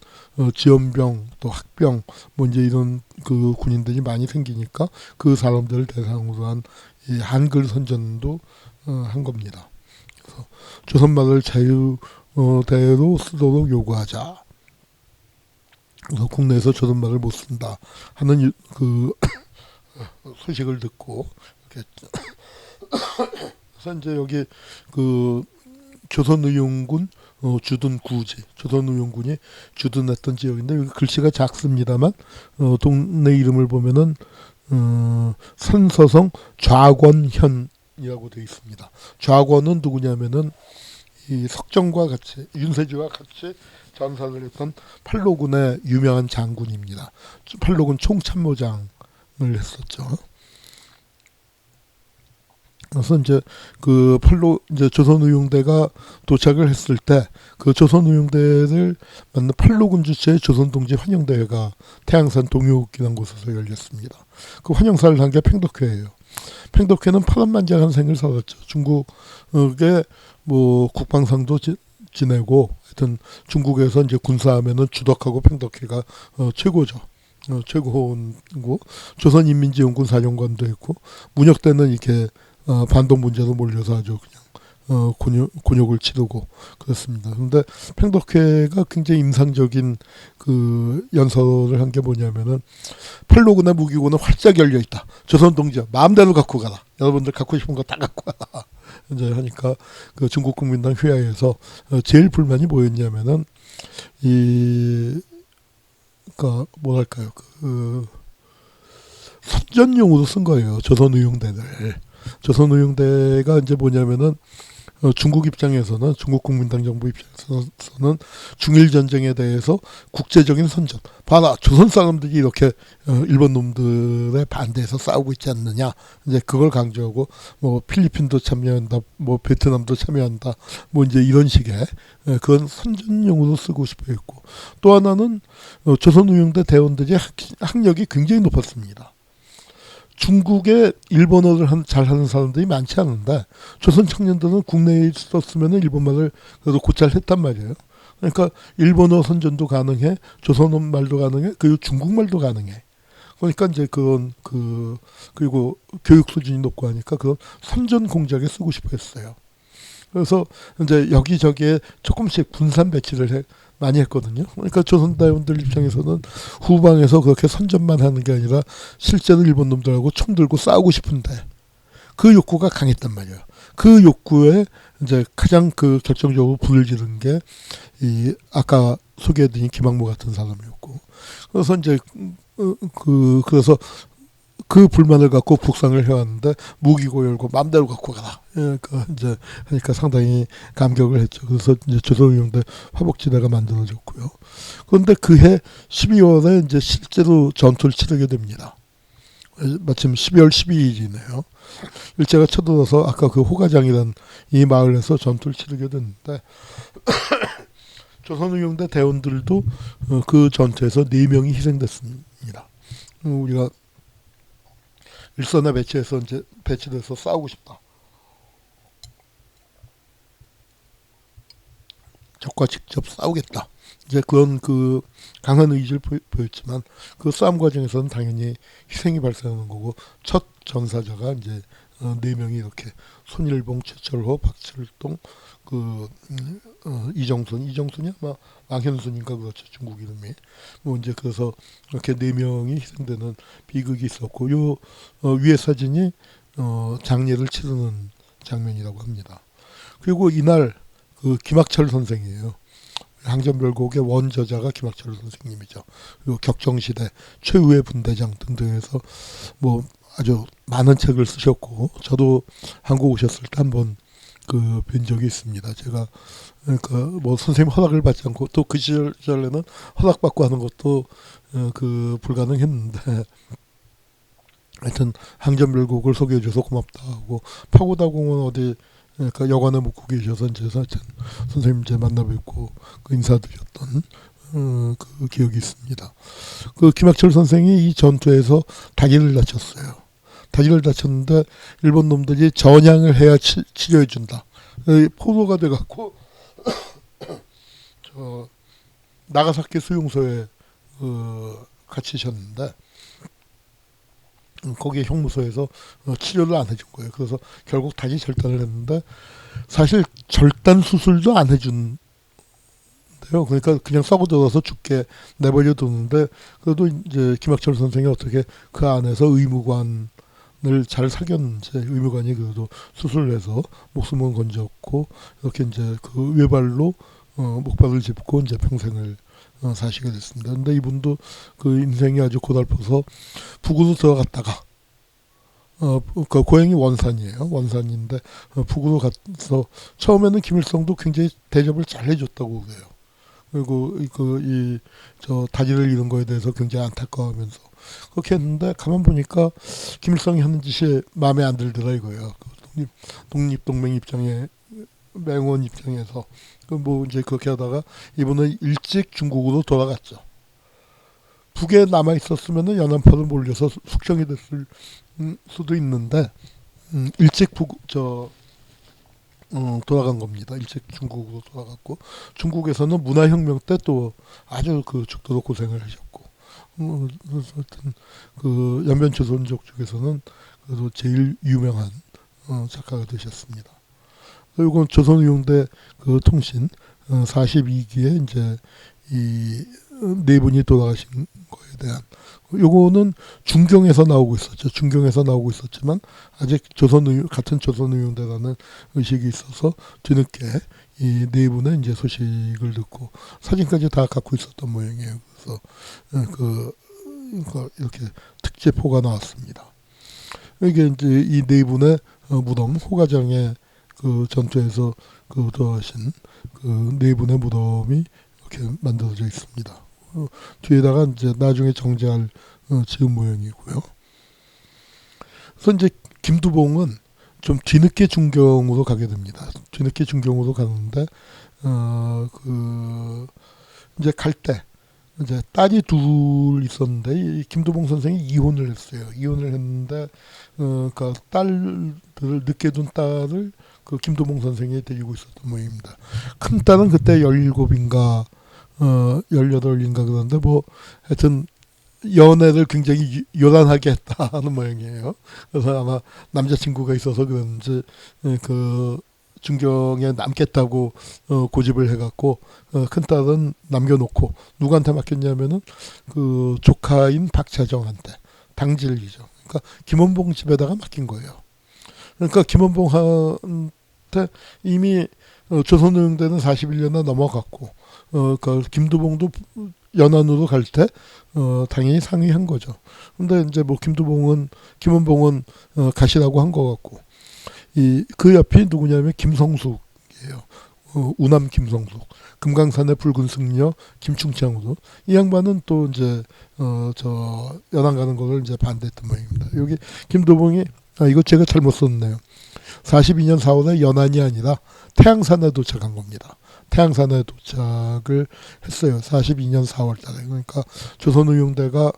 지원병 또 학병 뭐 이제 이런 그 군인들이 많이 생기니까 그 사람들을 대상으로 한 이 한글 선전도 한 겁니다. 그래서 조선말을 자유대로 쓰도록 요구하자. 그래서 국내에서 조선말을 못 쓴다 하는 그 소식을 듣고 이렇게 그래서 이제 여기 그 조선의용군 주둔 구지 조선의용군이 주둔했던 지역인데 여기 글씨가 작습니다만 동네 이름을 보면은 산서성 좌권현이라고 되어 있습니다. 좌권은 누구냐면은 이 석정과 같이 윤세주와 같이 전사를 했던 팔로군의 유명한 장군입니다. 팔로군 총참모장을 했었죠. 그래서 이제 그 이제 조선의용대가 도착을 했을 때 그 조선의용대를 만난 팔로군 주최의 조선동지 환영대회가 태양산 동요읍이라는 곳에서 열렸습니다. 그 환영사를 한 게 팽덕회예요. 팽덕회는 파란만장한 생을 살았죠. 중국의 뭐 국방상도 지내고 하여튼 중국에서 이제 군사하면은 주덕하고 팽덕회가 최고죠. 최고고 조선인민지원군 사령관도 했고 문혁 때는 이렇게 반동 문제로 몰려서 아주 그냥 곤욕을 치르고 그렇습니다. 그런데 팽덕회가 굉장히 임상적인 그 연설을 한 게 뭐냐면은 팔로군의 무기고는 활짝 열려 있다. 조선 동지야 마음대로 갖고 가라. 여러분들 갖고 싶은 거 다 갖고 가라. 이제 하니까 그 중국 국민당 회의에서 제일 불만이 뭐였냐면은 그러니까 뭐랄까요 그 선전용으로 쓴 거예요. 조선의용대를. 조선의용대가 이제 뭐냐면은 중국 입장에서는 중국 국민당 정부 입장에서는 중일 전쟁에 대해서 국제적인 선전. 봐라 조선 사람들이 이렇게 일본 놈들에 반대해서 싸우고 있지 않느냐. 이제 그걸 강조하고 뭐 필리핀도 참여한다, 뭐 베트남도 참여한다, 뭐 이제 이런 식의 그건 선전용으로 쓰고 싶어했고 또 하나는 조선의용대 대원들이 학력이 굉장히 높았습니다. 중국에 일본어를 잘하는 사람들이 많지 않은데 조선 청년들은 국내에 있었으면 일본말을 그래도 곧잘 했단 말이에요. 그러니까 일본어 선전도 가능해, 조선말도 가능해, 그리고 중국말도 가능해. 그러니까 이제 그건 그리고 교육 수준이 높고 하니까 그건 선전 공작에 쓰고 싶어 했어요. 그래서 이제 여기저기에 조금씩 분산 배치를 많이 했거든요. 그러니까 조선다원들 입장에서는 후방에서 그렇게 선전만 하는 게 아니라 실제로 일본 놈들하고 총 들고 싸우고 싶은데 그 욕구가 강했단 말이에요. 그 욕구에 이제 가장 그 결정적으로 불을 지른 게 이 아까 소개해드린 김학무 같은 사람이었고 그래서 이제 그래서 그 불만을 갖고 북상을 해왔는데 무기고 열고 마음대로 갖고 가라. 그러니까 이제 하니까 상당히 감격을 했죠. 그래서 이제 조선의용대 화복지대가 만들어졌고요. 그런데 그해 12월에 이제 실제로 전투를 치르게 됩니다. 마침 12월 12일이네요. 일제가 쳐들어서 아까 그 호가장이라는 이 마을에서 전투를 치르게 됐는데 조선의용대 대원들도 그 전투에서 4명이 희생됐습니다. 우리가 일선에 배치돼서 싸우고 싶다. 적과 직접 싸우겠다. 이제 그건 그 강한 의지를 보였지만 그 싸움 과정에서는 당연히 희생이 발생하는 거고 첫 전사자가 이제 4명이 이렇게 손일봉, 최철호, 박철동, 이정순이 아마 왕현순인가 그렇죠 중국 이름이 뭐 이제 그래서 이렇게 4명이 희생되는 비극이 있었고 요 위에 사진이 장례를 치르는 장면이라고 합니다. 그리고 이날 그 김학철 선생이에요. 항전별곡의 원저자가 김학철 선생님이죠. 그리고 격정시대 최후의 분대장 등등해서 뭐 아주 많은 책을 쓰셨고 저도 한국 오셨을 때 한번 뵌 적이 있습니다. 제가 그러니까 뭐 선생님 허락을 받지 않고 또 그 시절에는 허락받고 하는 것도 불가능했는데 하여튼 항전별곡을 소개해줘서 고맙다 하고 파고다공원 어디 그러니까 여관에 묵고 계셔서 이제 하여튼 선생님 이제 만나뵙고 그 인사드렸던 그 기억이 있습니다. 그 김학철 선생이 이 전투에서 다리를 다쳤어요. 다리를 다쳤는데 일본 놈들이 전향을 해야 치료해준다. 포로가 돼갖고 저 나가사키 수용소에 갇히셨는데 거기에 형무소에서 치료를 안 해준 거예요. 그래서 결국 다시 절단을 했는데 사실 절단 수술도 안 해준대요. 그러니까 그냥 썩어들어서 죽게 내버려 두는데 그래도 이제 김학철 선생이 어떻게 그 안에서 의무관을 잘 사귀었는지 의무관이 그래도 수술을 해서 목숨은 건졌고 이렇게 이제 그 외발로 목발을 짚고 이제 평생을 사시게 됐습니다. 근데 이분도 그 인생이 아주 고달퍼서 북으로 들어갔다가 그 고향이 원산이에요. 원산인데 북으로 가서 처음에는 김일성도 굉장히 대접을 잘 해줬다고 그래요. 그리고 저 다리를 잃은 거에 대해서 굉장히 안타까워하면서 그렇게 했는데 가만 보니까 김일성이 하는 짓이 마음에 안 들더라 이거예요. 독립동맹 입장에 맹원 입장에서 그 뭐 이제 그렇게 하다가 이분은 일찍 중국으로 돌아갔죠. 북에 남아 있었으면은 연안파로 몰려서 숙청이 됐을 수도 있는데 일찍 돌아간 겁니다. 일찍 중국으로 돌아갔고 중국에서는 문화혁명 때 또 아주 그 죽도록 고생을 하셨고 그래서 하여튼 그 연변조선족 중에서는 그래도 제일 유명한 작가가 되셨습니다. 이건 조선의용대 그 통신 42기에 이제 이 네 분이 돌아가신 거에 대한 요거는 중경에서 나오고 있었죠. 중경에서 나오고 있었지만 아직 같은 조선의용대라는 의식이 있어서 뒤늦게 이 네 분의 이제 소식을 듣고 사진까지 다 갖고 있었던 모양이에요. 그래서 이렇게 특제포가 나왔습니다. 이게 이제 이 네 분의 무덤 호가장의 그 전투에서 그 돌아가신 그 네 분의 무덤이 이렇게 만들어져 있습니다. 뒤에다가 이제 나중에 정제할 지은 모양이고요. 그래서 이제 김두봉은 좀 뒤늦게 중경으로 가게 됩니다. 뒤늦게 중경으로 가는데 이제 갈 때 이제 딸이 둘 있었는데 이 김두봉 선생이 이혼을 했어요. 이혼을 했는데 그러니까 늦게 둔 딸을 그 김두봉 선생이 데리고 있었던 모양입니다. 큰 딸은 그때 17인가 18인가 그런데 뭐 하여튼 연애를 굉장히 요란하게 했다 하는 모양이에요. 그래서 아마 남자친구가 있어서 그런지 그 중경에 남겠다고 고집을 해갖고 큰 딸은 남겨놓고 누구한테 맡겼냐면은 그 조카인 박차정한테 당질이죠. 그러니까 김원봉 집에다가 맡긴 거예요. 그러니까 김원봉한테 이미 조선노용대는 41년나 넘어갔고 그 김두봉도 연안으로 갈 때 당연히 상의한 거죠. 근데 이제 뭐 김원봉은 가시라고 한 거 같고 그 옆이 누구냐면 김성숙이에요. 우남 김성숙, 금강산의 붉은 승려 김충창으로 이 양반은 또 이제 저 연안 가는 거를 이제 반대했던 모양입니다. 여기 김두봉이 이거 제가 잘못 썼네요. 42년 4월에 연안이 아니라 태양산에 도착한 겁니다. 태양산에 도착을 했어요. 42년 4월 달에. 그러니까 조선의용대가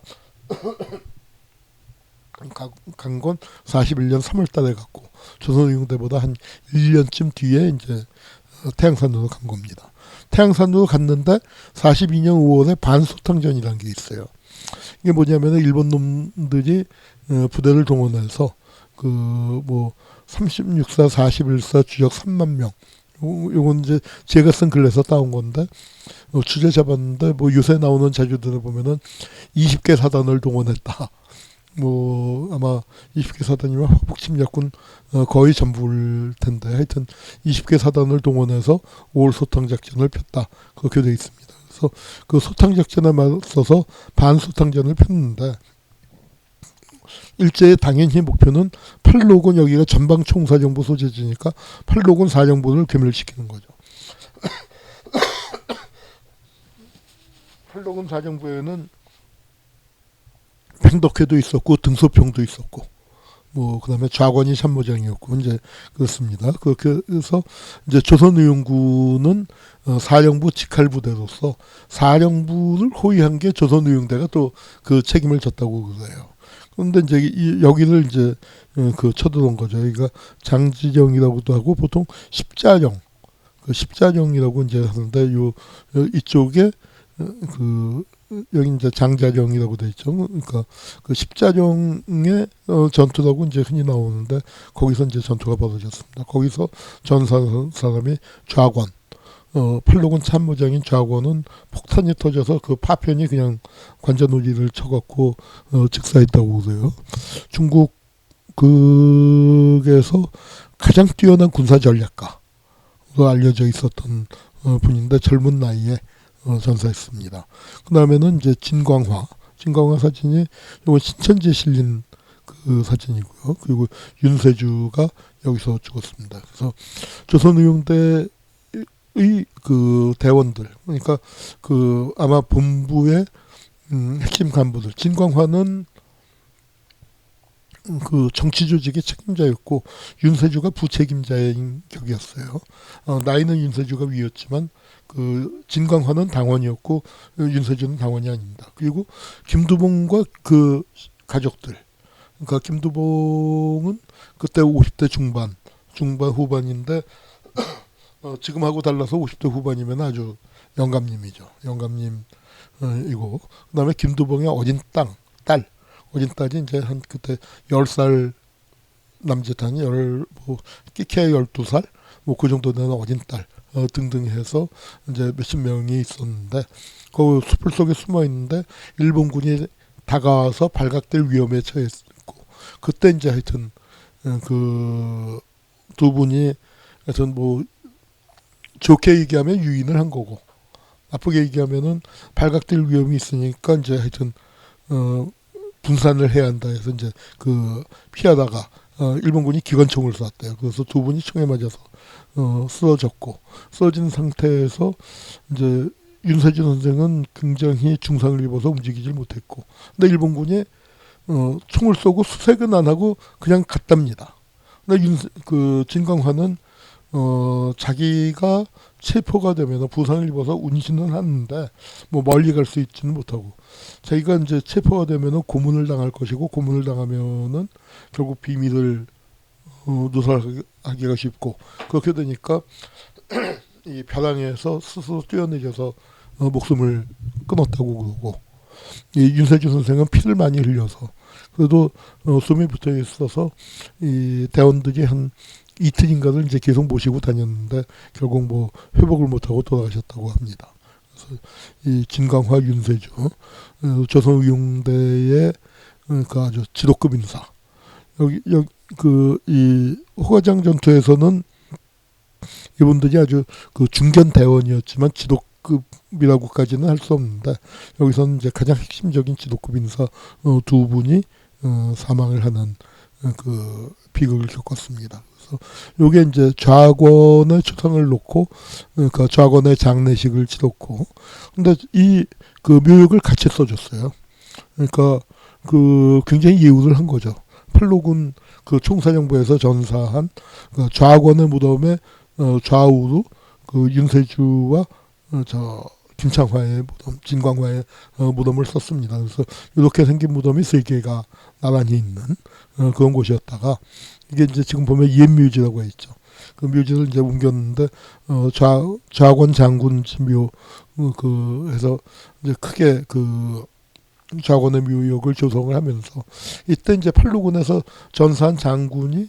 간 건 41년 3월 달에 갔고 조선의용대보다 한 1년쯤 뒤에 이제 태양산으로 간 겁니다. 태양산으로 갔는데 42년 5월에 반소탕전이라는 게 있어요. 이게 뭐냐면 일본 놈들이 부대를 동원해서 그 뭐 36사 41사 주력 3만 명 요건 이제 제가 쓴 글에서 따온 건데 주제 잡았는데 뭐 요새 나오는 자료들을 보면은 20개 사단을 동원했다. 뭐 아마 20개 사단이면 화북 침략군 거의 전부일 텐데 하여튼 20개 사단을 동원해서 5월 소탕 작전을 폈다. 그렇게 돼 있습니다. 그래서 그 소탕 작전에 맞서서 반소탕전을 폈는데 일제의 당연히 목표는 팔로군 여기가 전방총사령부 소재지니까 팔로군 사령부를 괴멸시키는 거죠. 팔로군 사령부에는 팽덕회도 있었고 등소평도 있었고 뭐 그다음에 좌권이 참모장이었고 이제 그렇습니다. 그렇게 해서 이제 조선의용군은 사령부 직할부대로서 사령부를 호위한 게 조선의용대가 또 그 책임을 졌다고 그래요. 그런데 이제 여기를 이제 그 쳐들어온 거죠. 여기가 장지령이라고도 하고 보통 십자령, 그 십자령이라고 이제 하는데 이쪽에 그 여기 이제 장자령이라고 돼 있죠. 그러니까 그 십자령의 전투라고 이제 흔히 나오는데 거기서 이제 전투가 벌어졌습니다. 거기서 전사한 사람이 좌권, 팔로군 참모장인 좌권은 폭탄이 터져서 그 파편이 그냥 관자놀이를 쳐갖고 즉사했다고 그래요. 중국 극에서 가장 뛰어난 군사 전략가로 알려져 있었던 분인데 젊은 나이에 전사했습니다. 그 다음에는 이제 진광화 사진이 이건 신천지에 실린 그 사진이고요. 그리고 윤세주가 여기서 죽었습니다. 그래서 조선의용대의 그 대원들, 그러니까 그 아마 본부의 핵심 간부들, 진광화는 그 정치 조직의 책임자였고 윤세주가 부책임자인 격이었어요. 나이는 윤세주가 위였지만 그 진광화는 당원이었고 윤세주는 당원이 아닙니다. 그리고 김두봉과 그 가족들, 그러니까 김두봉은 그때 50대 중반 후반인데 지금하고 달라서 50대 후반이면 아주 영감님이죠. 영감님이고 그다음에 김두봉의 어린 딸이 이제 한 그때 10살 남짓하니 뭐 끼케 12살 뭐 그 정도 되는 어린 딸 등등 해서 이제 몇십 명이 있었는데 그 숲을 속에 숨어 있는데 일본군이 다가와서 발각될 위험에 처했고 그때 이제 하여튼 그 두 분이 하여튼 뭐 좋게 얘기하면 유인을 한 거고 나쁘게 얘기하면은 발각될 위험이 있으니까 이제 하여튼 분산을 해야 한다 해서 이제 그 피하다가 일본군이 기관총을 쐈대요. 그래서 두 분이 총에 맞아서 쓰러진 상태에서 이제 윤세주 선생은 굉장히 중상을 입어서 움직이질 못했고, 근데 일본군이 총을 쏘고 수색은 안 하고 그냥 갔답니다. 근데 그 진광화는 자기가 체포가 되면 부상을 입어서 운신은 하는데 뭐 멀리 갈 수 있지는 못하고 자기가 이제 체포가 되면은 고문을 당할 것이고 고문을 당하면은 결국 비밀을 누설하기가 쉽고 그렇게 되니까 이 벼랑에서 스스로 뛰어내려서 목숨을 끊었다고 그러고 이 윤세주 선생은 피를 많이 흘려서 그래도 숨이 붙어 있어서 이 대원들이 한 이틀인가를 이제 계속 모시고 다녔는데 결국 뭐 회복을 못하고 돌아가셨다고 합니다. 그래서 이 진광화 윤세주 조선의용대의 그 아주 지도급 인사. 여기 그 이 호가장 전투에서는 이분들이 아주 그 중견 대원이었지만 지도급이라고까지는 할 수 없는데 여기서는 이제 가장 핵심적인 지도급 인사 두 분이 사망을 하는 그 비극을 겪었습니다. 그래서 요게 이제 좌권의 초상을 놓고 그러니까 좌권의 장례식을 치렀고 근데 이 그 묘역을 같이 써줬어요. 그러니까 그 굉장히 예우를 한 거죠. 팔로군 그 총사령부에서 전사한 그 좌권의 무덤에 좌우로 그 윤세주와 저 김창화의 무덤, 진광화의 무덤을 썼습니다. 그래서 이렇게 생긴 무덤이 세 개가 나란히 있는 그런 곳이었다가 이게 이제 지금 보면 옛묘지라고 했죠. 그 묘지를 이제 옮겼는데 좌권 장군 묘 그 해서 이제 크게 그 좌권의 묘역을 조성을 하면서 이때 이제 팔로군에서 전사한 장군이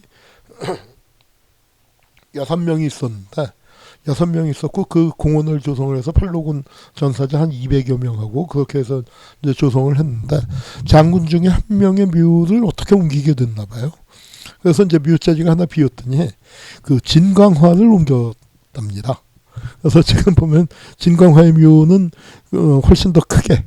6명이 있었는데 6명이 있었고 그 공원을 조성을 해서 팔로군 전사자 한 200여 명하고 그렇게 해서 이제 조성을 했는데 장군 중에 한 명의 묘를 어떻게 옮기게 됐나 봐요. 그래서 이제 묘자리가 하나 비었더니 그 진광화를 옮겼답니다. 그래서 지금 보면 진광화의 묘는 훨씬 더 크게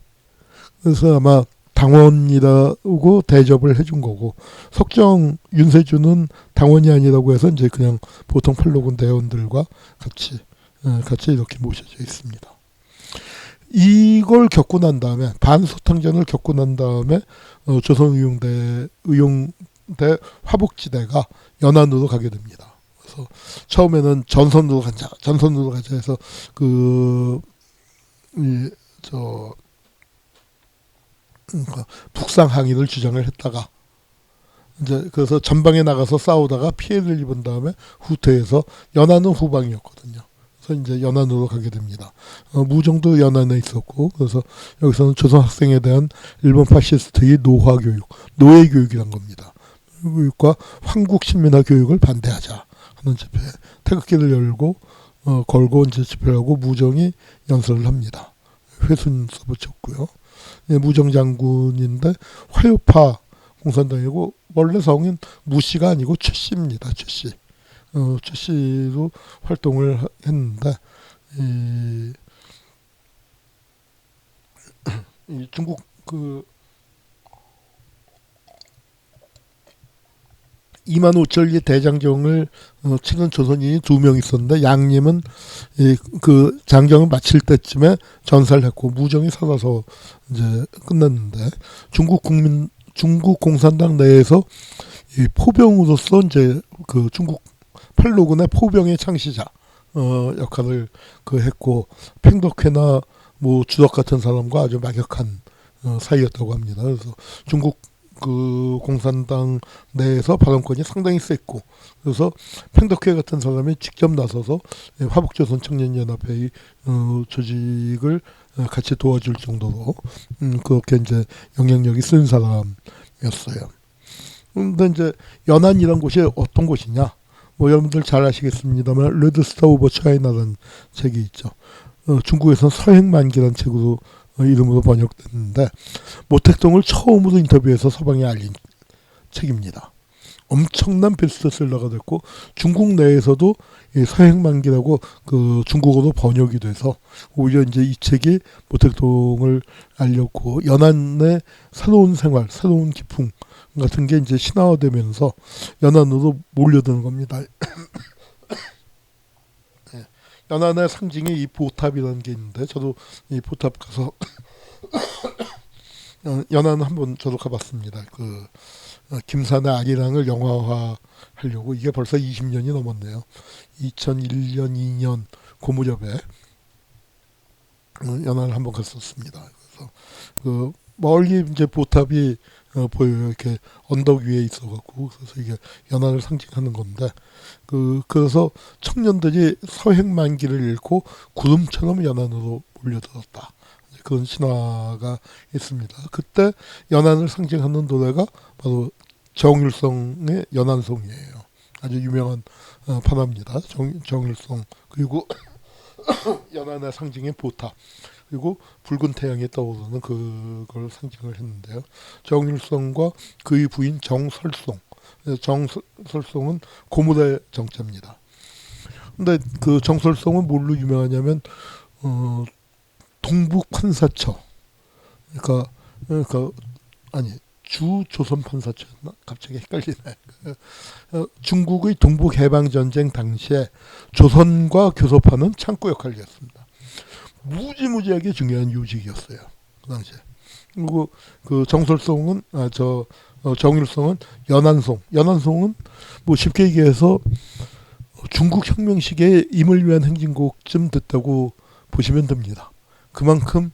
그래서 아마 당원이라고 대접을 해준 거고 석정 윤세주는 당원이 아니라고 해서 이제 그냥 보통 팔로군 대원들과 같이 이렇게 모셔져 있습니다. 이걸 겪고 난 다음에 반소탕전을 겪고 난 다음에 의용대 화북지대가 연안으로 가게 됩니다. 그래서 처음에는 전선으로 가자 해서 북상 항일을 주장을 했다가 이제 그래서 전방에 나가서 싸우다가 피해를 입은 다음에 후퇴해서 연안은 후방이었거든요. 그래서 이제 연안으로 가게 됩니다. 무정도 연안에 있었고, 그래서 여기서는 조선 학생에 대한 일본 파시스트의 노화 교육, 노예 교육이란 겁니다. 교육과 황국 신민화 교육을 반대하자 하는 집회, 태극기를 걸고 이제 집회를 하고 무정이 연설을 합니다. 회순 써붙였고요. 예, 무정 장군인데 화요파 공산당이고 원래 성인 무씨가 아니고 최씨입니다. 최씨. 최씨로 활동을 했는데 이 중국 이만오천리 대장정을 치는 조선인이 2명 있었는데 양님은 그 장정을 마칠 때쯤에 전사를 했고 무정이 살아서 이제 끝났는데 중국 공산당 내에서 이 포병으로서 이제 그 중국 팔로군의 포병의 창시자 역할을 했고 팽덕회나 뭐 주덕 같은 사람과 아주 막역한 사이였다고 합니다. 그래서 중국 공산당 내에서 발언권이 상당히 셌고 그래서 팽덕회 같은 사람이 직접 나서서 화북조선 청년연합회의 조직을 같이 도와줄 정도로 그렇게 이제 영향력이 센 사람이었어요. 근데 이제 연안이란 곳이 어떤 곳이냐? 뭐 여러분들 잘 아시겠습니다만 레드스타 오버 차이나라는 책이 있죠. 중국에서는 서행만기라는 책으로 이름으로 번역됐는데 모택동을 처음으로 인터뷰해서 서방에 알린 책입니다. 엄청난 베스트셀러가 됐고 중국 내에서도 서행만기라고 중국어로 번역이 돼서 오히려 이제 이 책이 모택동을 알렸고 연안의 새로운 생활, 새로운 기풍 같은 게 이제 신화화되면서 연안으로 몰려드는 겁니다. 연안의 상징이 이 보탑이라는 게 있는데 저도 이 보탑 가서 연안 한번 저도 가봤습니다. 김산의 아리랑을 영화화 하려고 이게 벌써 20년이 넘었네요. 2001년, 2년 그 무렵에 연안을 한번 갔었습니다. 그래서 멀리 이제 보탑이 보여요. 이렇게 언덕 위에 있어갖고 그래서 이게 연안을 상징하는 건데 그래서 청년들이 서행만기를 잃고 구름처럼 연안으로 몰려들었다. 그런 신화가 있습니다. 그때 연안을 상징하는 노래가 바로 정일성의 연안송이에요. 아주 유명한 판화입니다. 정일성 그리고 연안의 상징인 보탑 그리고 붉은 태양이 떠오르는 그걸 상징을 했는데요. 정일성과 그의 부인 정설송 정설송은 고무대 정자입니다. 근데 그 정설송은 뭘로 유명하냐면 동북 판사처 그러니까 아니 주조선 판사처였나? 갑자기 헷갈리네. 중국의 동북 해방 전쟁 당시에 조선과 교섭하는 창구 역할을 했습니다. 무지무지하게 중요한 요직이었어요. 그 당시에. 그리고 정설송은 정일성은 연안송은 뭐 쉽게 얘기해서 중국 혁명 시기에 임을 위한 행진곡쯤 됐다고 보시면 됩니다. 그만큼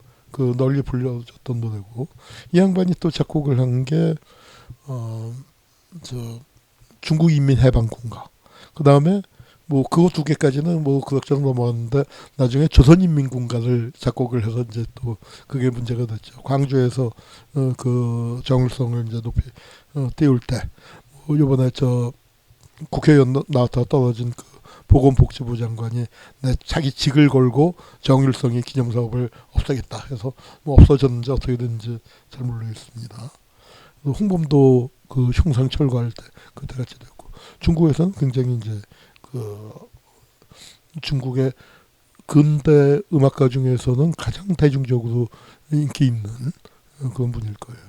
널리 불려졌던 노래고 이 양반이 또 작곡을 한 게 중국인민해방군가 그 다음에 뭐 그거 2개까지는 뭐 그럭저럭 넘어갔는데 나중에 조선인민군가를 작곡을 해서 이제 또 그게 문제가 됐죠. 광주에서 정일성을 이제 높이 띄울 때 이번에 국회의원 나왔다가 떨어진 보건복지부 장관이 자기 직을 걸고 정일성의 기념사업을 없애겠다 해서 뭐 없어졌는지 어떻게 됐는지 잘 모르겠습니다. 홍범도 흉상 철거할 때 그때 같이 됐고 중국에서는 굉장히 이제 중국의 근대 음악가 중에서는 가장 대중적으로 인기 있는 그런 분일 거예요.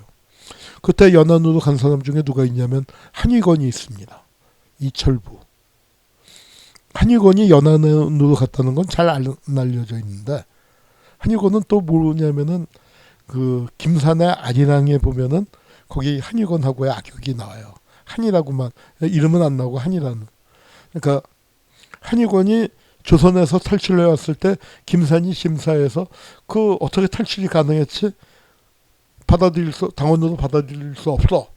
그때 연안으로 간 사람 중에 누가 있냐면 한의건이 있습니다. 이철부. 한의건이 연안으로 갔다는 건 잘 안 알려져 있는데 한의권은 또 뭐냐면은 그 김산의 아리랑에 보면은 거기 한의권하고의 악역이 나와요. 한이라고만 이름은 안 나오고 한이라는. 그러니까 한의권이 조선에서 탈출해 왔을 때 김산이 심사해서 그 어떻게 탈출이 가능했지? 당원으로 받아들일 수 없어.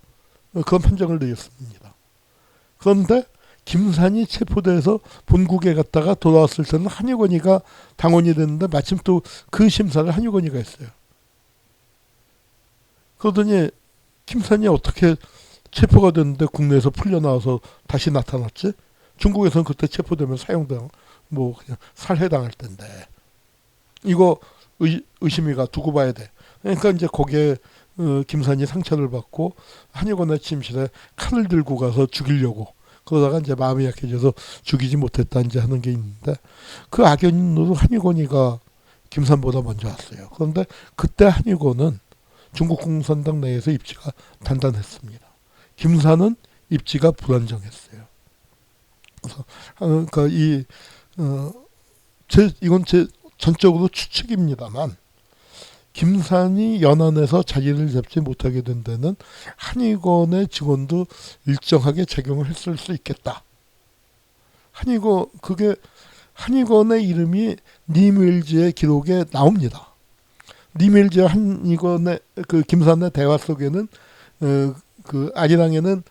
그런 판정을 내렸습니다. 그런데 김산이 체포돼서 본국에 갔다가 돌아왔을 때는 한의권이가 당원이 됐는데 마침 또 그 심사를 한의권이가 했어요. 그러더니 김산이 어떻게 체포가 됐는데 국내에서 풀려나와서 다시 나타났지? 중국에서는 그때 체포되면 사형당, 뭐 그냥 살해당할 텐데 이거 의심이가 두고 봐야 돼. 그러니까 이제 거기에 김산이 상처를 받고 한의원의 침실에 칼을 들고 가서 죽이려고 그러다가 이제 마음이 약해져서 죽이지 못했다 이제 하는 게 있는데 그 악연으로 한의원이가 김산보다 먼저 왔어요. 그런데 그때 한의원은 중국 공산당 내에서 입지가 단단했습니다. 김산은 입지가 불안정했어요. 그래서 그러니까 이건 제 전적으로 추측입니다만 김산이 연안에서 자리를 잡지 못하게 된 데는 한의원의 직원도 일정하게 작용을 했을 수 있겠다. 그게 한의원의 이름이 니밀지의 기록에 나옵니다. 니밀지와 한의원의 그 김산의 대화 속에는 그 아리랑에는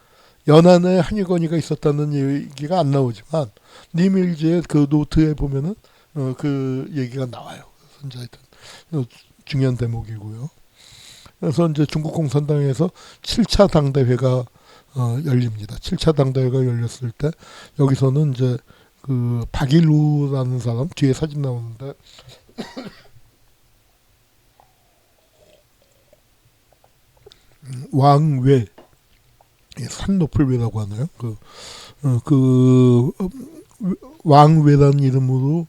연안에 한의원이가 있었다는 얘기가 안 나오지만 니밀지의 그 노트에 보면은 그 얘기가 나와요. 그래서 이제 하여튼 중요한 대목이고요. 그래서 이제 중국 공산당에서 7차 당대회가 열립니다. 7차 당대회가 열렸을 때 여기서는 이제 그 박일루라는 사람 뒤에 사진 나오는데 왕외 산 높을 외라고 하나요? 그 왕외라는 이름으로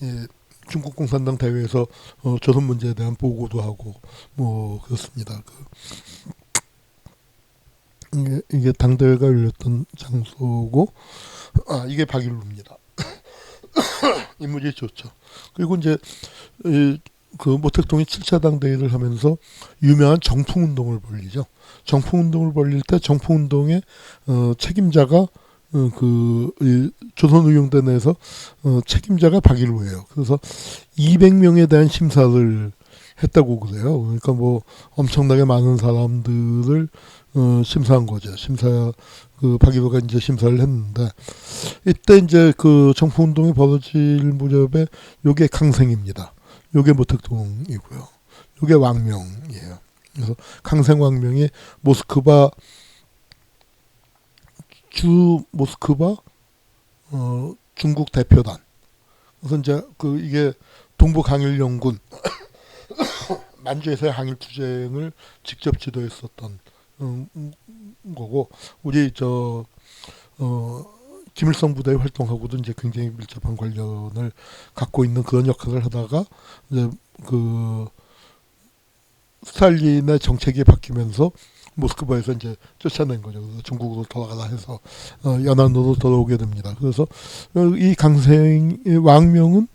예, 중국 공산당 대회에서 조선 문제에 대한 보고도 하고 뭐 그렇습니다. 이게 당대회가 열렸던 장소고 이게 박일루입니다. 인물이 좋죠. 그리고 이제 그 모택동이 7차 당대회를 하면서 유명한 정풍운동을 벌리죠. 정풍운동을 벌릴 때 정풍운동의 책임자가 조선의용대 내에서 책임자가 박일루예요. 그래서 200명에 대한 심사를 했다고 그래요. 그러니까 뭐 엄청나게 많은 사람들을 심사한 거죠. 그 박일루가 이제 심사를 했는데 이때 이제 그 정풍운동이 벌어질 무렵에 요게 강생입니다. 요게 모택동이고요. 요게 왕명이에요. 그래서 강생왕명이 모스크바 중국 대표단. 그래서 이제 이게 동북 항일연군 만주에서의 항일 투쟁을 직접 지도했었던 거고 우리 김일성 부대의 활동하고도 이제 굉장히 밀접한 관련을 갖고 있는 그런 역할을 하다가 이제 그 스탈린의 정책이 바뀌면서 모스크바에서 이제 쫓아낸 거죠. 그래서 중국으로 돌아가라 해서 연안으로 돌아오게 됩니다. 그래서 이 강생의 왕명은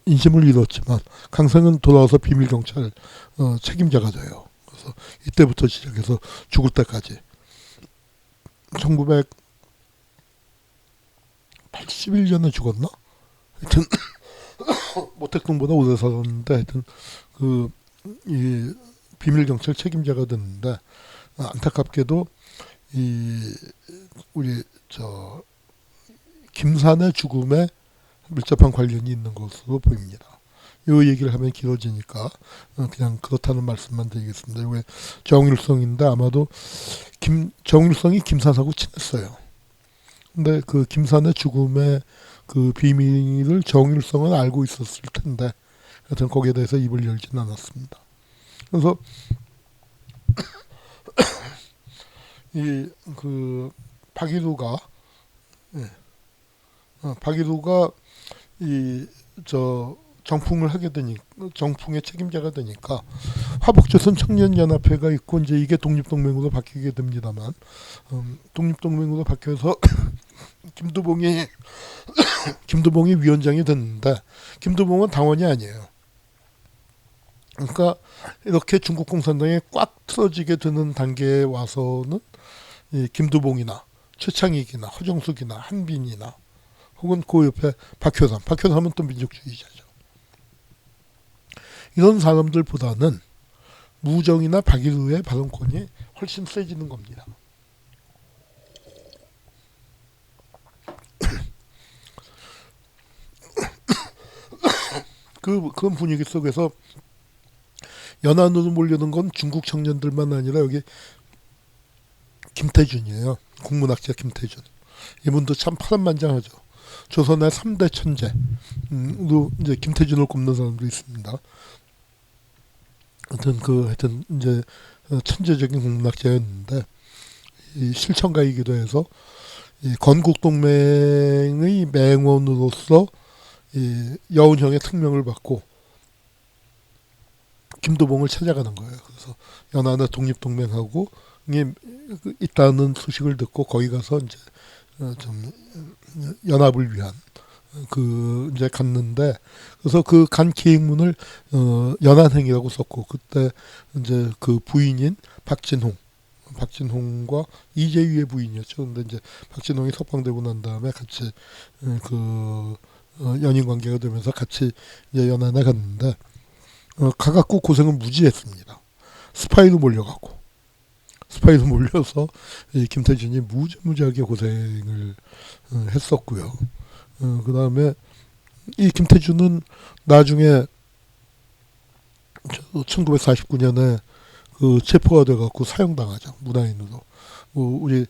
인심을 잃었지만 강생은 돌아와서 비밀 경찰 책임자가 돼요. 그래서 이때부터 시작해서 죽을 때까지 1981년에 죽었나? 하여튼 모택동보다 오래 살았는데 하여튼 이 비밀 경찰 책임자가 됐는데 안타깝게도 우리 김산의 죽음에 밀접한 관련이 있는 것으로 보입니다. 이 얘기를 하면 길어지니까 그냥 그렇다는 말씀만 드리겠습니다. 이게 정일성인데 아마도 정일성이 김산하고 친했어요. 근데 그 김산의 죽음의 그 비밀을 정일성은 알고 있었을 텐데 하여튼 거기에 대해서 입을 열진 않았습니다. 그래서 박일루가 정풍을 하게 되니까 정풍의 책임자가 되니까 화북조선 청년연합회가 있고 이제 이게 독립동맹으로 바뀌게 됩니다만 독립동맹으로 바뀌어서 김두봉이 김두봉이 위원장이 됐는데 김두봉은 당원이 아니에요. 그러니까 이렇게 중국 공산당이 꽉 틀어지게 되는 단계에 와서는 이 김두봉이나 최창익이나 허정숙이나 한빈이나 혹은 그 옆에 박효삼은 또 민족주의자죠. 이런 사람들보다는 무정이나 박일우의 발언권이 훨씬 세지는 겁니다. 그런 분위기 속에서 연안으로 몰려든 건 중국 청년들만 아니라 여기 김태준이에요. 국문학자 김태준. 이분도 참 파란만장하죠. 조선의 3대 천재로 이제 김태준을 꼽는 사람도 있습니다. 하여튼 이제 천재적인 국문학자였는데 이 실천가이기도 해서 이 건국동맹의 맹원으로서 이 여운형의 특명을 받고 김두봉을 찾아가는 거예요. 그래서 연안의 독립동맹하고 있다는 소식을 듣고 거기 가서 이제 좀 연합을 위한 이제 갔는데 그래서 그 간 기획문을 연안행이라고 썼고 그때 이제 그 부인인 박진홍과 이재유의 부인이었죠. 근데 이제 박진홍이 석방되고 난 다음에 같이 연인 관계가 되면서 같이 이제 연안에 갔는데 가갖고 고생을 무지했습니다. 스파이로 몰려서 이 김태준이 무지하게 고생을 했었고요. 그 다음에 이 김태준은 나중에 1949년에 체포가 돼갖고 사형당하죠. 문화인으로. 우리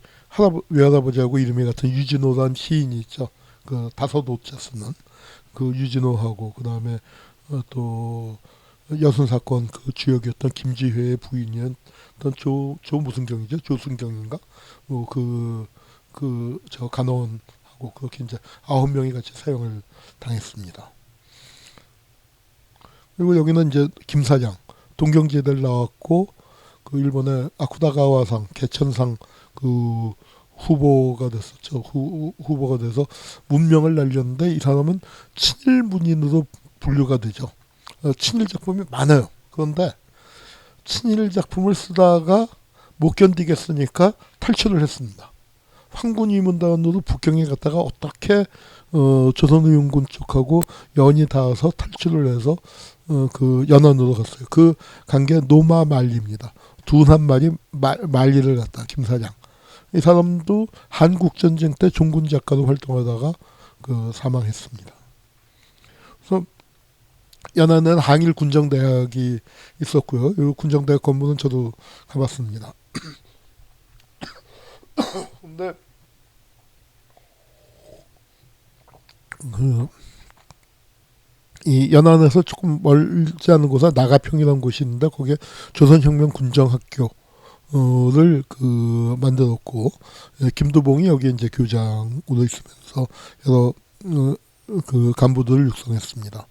외할아버지하고 이름이 같은 유진호라는 시인이 있죠. 그 다섯오자 쓰는 그 유진호하고 그 다음에 또 여순 사건 그 주역이었던 김지회의 부인이었던 무슨경이죠? 조순경인가? 저 간호원하고 그렇게 이제 9명이 같이 사형을 당했습니다. 그리고 여기는 이제 김사장 동경제대를 나왔고 그 일본의 아쿠다가와상 개천상 그 후보가 됐었죠. 후보가 돼서 문명을 날렸는데 이 사람은 친일 문인으로 분류가 되죠. 친일 작품이 많아요. 그런데 친일 작품을 쓰다가 못 견디겠으니까 탈출을 했습니다. 황군위문단으로 북경에 갔다가 어떻게 조선의용군 쪽하고 연이 닿아서 탈출을 해서 그 연안으로 갔어요. 그 관계 노마 말리입니다. 둔한 말이 말리를 갔다 김사장. 이 사람도 한국전쟁 때 종군 작가로 활동하다가 사망했습니다. 그래서 연안에는 항일 군정대학이 있었고요. 이 군정대학 건물은 저도 가봤습니다. 근데 이 연안에서 조금 멀지 않은 곳에 나가평이라는 곳이 있는데 거기에 조선혁명 군정학교를 만들었고 김두봉이 여기 이제 교장으로 있으면서 여러 그 간부들을 육성했습니다.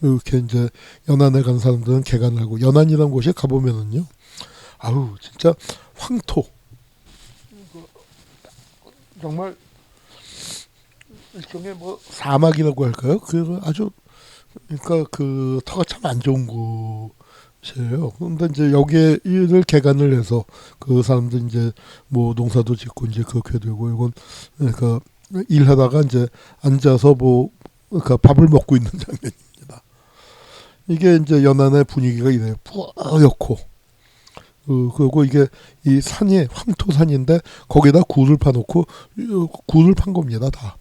이렇게 이제 연안에 간 사람들은 개간을 하고 연안이라는 곳에 가보면은요, 아우 진짜 황토 정말 일종의 뭐 사막이라고 할까요? 그 아주 그러니까 그 터가 참 안 좋은 곳이에요. 그런데 이제 여기에 일을 개간을 해서 그 사람들 이제 뭐 농사도 짓고 이제 그렇게 되고 이건 그러니까 일하다가 이제 앉아서 그러니까 밥을 먹고 있는 장면입니다. 이게 이제 연안의 분위기가 이래요. 뿌옇고 그리고 이게 이 산이 황토산인데 거기다 굴을 파놓고 굴을 판 겁니다 다.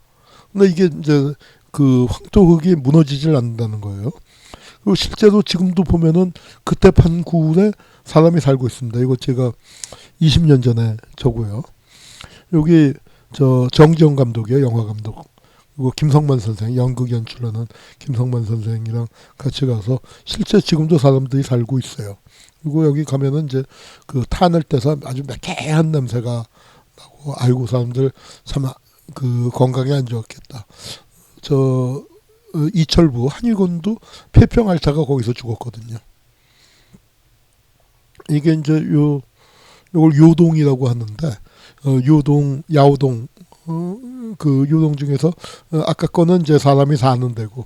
근데 이게 이제 그 황토흙이 무너지질 않는다는 거예요. 그리고 실제로 지금도 보면은 그때 판 굴에 사람이 살고 있습니다. 이거 제가 20년 전에 저고요. 여기 저 정지영 감독이에요. 영화 감독. 그리고 김성만 선생, 연극 연출하는 김성만 선생이랑 같이 가서 실제 지금도 사람들이 살고 있어요. 그리고 여기 가면은 이제 그 탄을 떼서 아주 매캐한 냄새가 나고 아이고 사람들 참 그 건강에 안 좋았겠다. 저 이철부 한일군도 폐평할차가 거기서 죽었거든요. 이게 이제 요걸 요동이라고 하는데 요동 야오동 그 요동 중에서 아까 거는 이제 사람이 사는 데고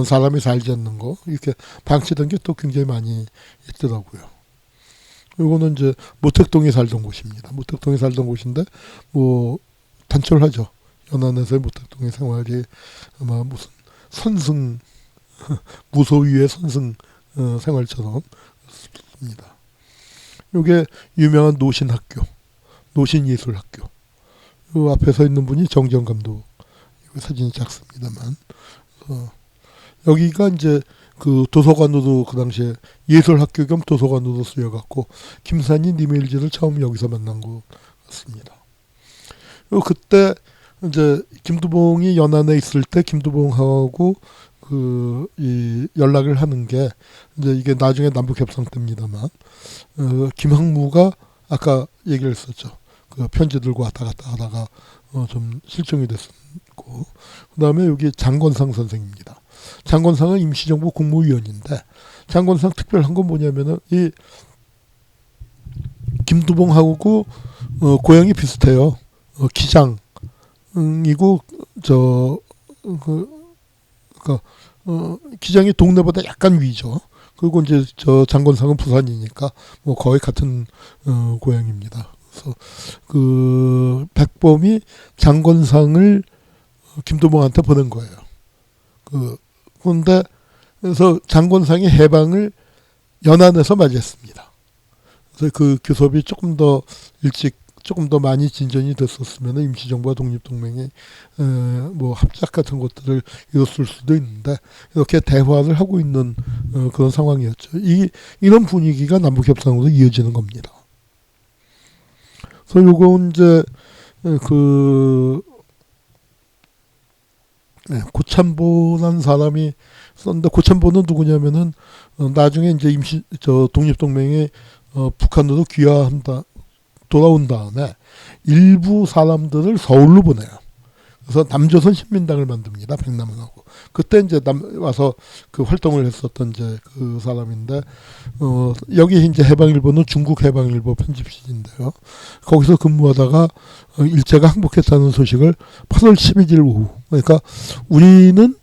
사람이 살지 않는 거 이렇게 방치된 게 또 굉장히 많이 있더라고요. 요거는 이제 모택동에 살던 곳입니다. 모택동에 살던 곳인데 뭐 단촐하죠. 연안에서의 모택동의 생활이 아마 무슨 선승 무소위의 선승 생활처럼 습니다. 요게 유명한 노신학교, 노신예술학교. 요 앞에 서 있는 분이 정지영 감독. 사진이 작습니다만. 여기가 이제 그 도서관으로 그 당시에 예술학교 겸 도서관으로 쓰여갖고 김산이 니멜지를 처음 여기서 만난 것 같습니다. 그때 이제 김두봉이 연안에 있을 때 김두봉하고 이 연락을 하는 게 이제 이게 나중에 남북협상 때입니다만 김학무가 아까 얘기를 했었죠. 그 편지 들고 왔다 갔다 하다가 좀 실종이 됐고 그다음에 여기 장건상 선생입니다. 장건상은 임시정부 국무위원인데 장건상 특별한 건 뭐냐면은 이 김두봉하고 고향이 비슷해요. 기장이고 기장이 동네보다 약간 위죠. 그리고 이제 저 장건상은 부산이니까 뭐 거의 같은 고향입니다. 그래서 그 백범이 장건상을 김두봉한테 보낸 거예요. 그런데 그래서 장건상이 해방을 연안에서 맞이했습니다. 그래서 그 교섭이 조금 더 일찍 조금 더 많이 진전이 됐었으면 임시정부와 독립동맹이 뭐 합작 같은 것들을 이뤘을 수도 있는데 이렇게 대화를 하고 있는 그런 상황이었죠. 이런 분위기가 남북협상으로 이어지는 겁니다. 그래서 요거 이제 고참보라는 사람이 썼는데 고참보는 누구냐면은 나중에 이제 독립동맹이 북한으로 귀화한다. 돌아온 다음에 일부 사람들을 서울로 보내요. 그래서 남조선 신민당을 만듭니다. 백남원하고. 그때 이제 와서 그 활동을 했었던 이제 그 사람인데, 여기 이제 해방일보는 중국 해방일보 편집실인데요. 거기서 근무하다가 일제가 항복했다는 소식을 8월 11일 오후. 그러니까 우리는